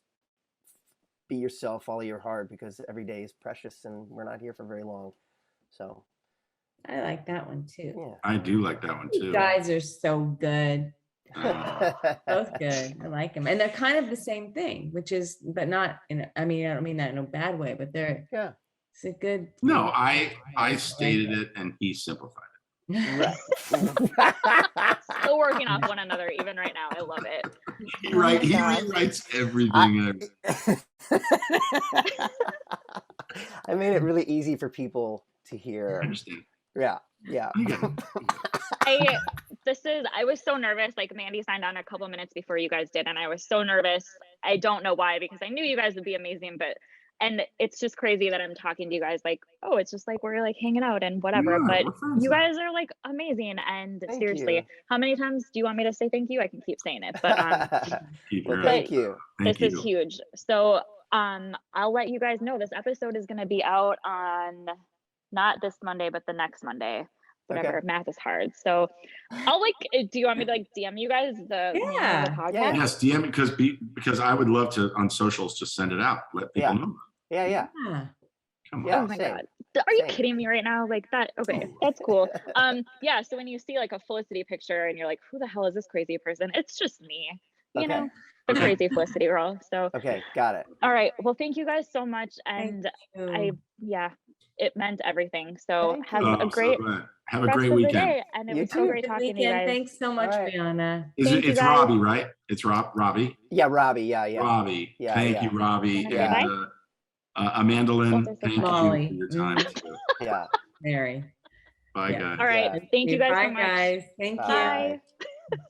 be yourself, follow your heart, because every day is precious and we're not here for very long. So I like that one too. Yeah, I do like that one too. You guys are so good. Both good. I like them, and they're kind of the same thing, which is, but not in. I mean, I don't mean that in a bad way, but they're It's a good. No, I stated it, and he simplified it. right. Still working off one another even right now. I love it. He rewrites everything. I made it really easy for people to hear. I understand. Yeah. I was so nervous. Like, Mandy signed on a couple of minutes before you guys did, and I was so nervous. I don't know why, because I knew you guys would be amazing, and it's just crazy that I'm talking to you guys like, oh, it's just like we're like hanging out and whatever. But you guys are like amazing. And Thank seriously, you. How many times do you want me to say thank you? I can keep saying it, but well, thank you. This is huge. So I'll let you guys know this episode is going to be out on not this Monday, but the next Monday. Whatever, math is hard. So I'll do you want me to DM you guys the podcast? Yes, DM it, because I would love to on socials just send it out, let people know. Yeah. Come on. Yeah, oh my God. Are you kidding me right now? Like that? Okay, that's cool. So when you see like a Felicity picture and you're like, who the hell is this crazy person? It's just me. you Okay. know, the Okay. crazy Felicity role. So, Okay, got it. all right. Well, thank you guys so much. Thank And you. it meant everything. So Thank have you. a I'm so great glad. Have a rest great of the weekend. day. And it You was too. so great Good talking to you weekend. guys. Thanks so much, All right. Brianna. Thank you, It's guys. Robbie, right? It's Robbie. Yeah, Robbie. Yeah, yeah. Robbie. Yeah, Thank yeah. you, Robbie. Okay, And bye. Amanda Lynn, Both are so thank quiet. you Molly. for your time Mhm. too. Yeah. Mary. Bye, Yeah. guys. All right. Yeah. Thank you guys Bye, so much. guys. Thank Bye. you. Bye.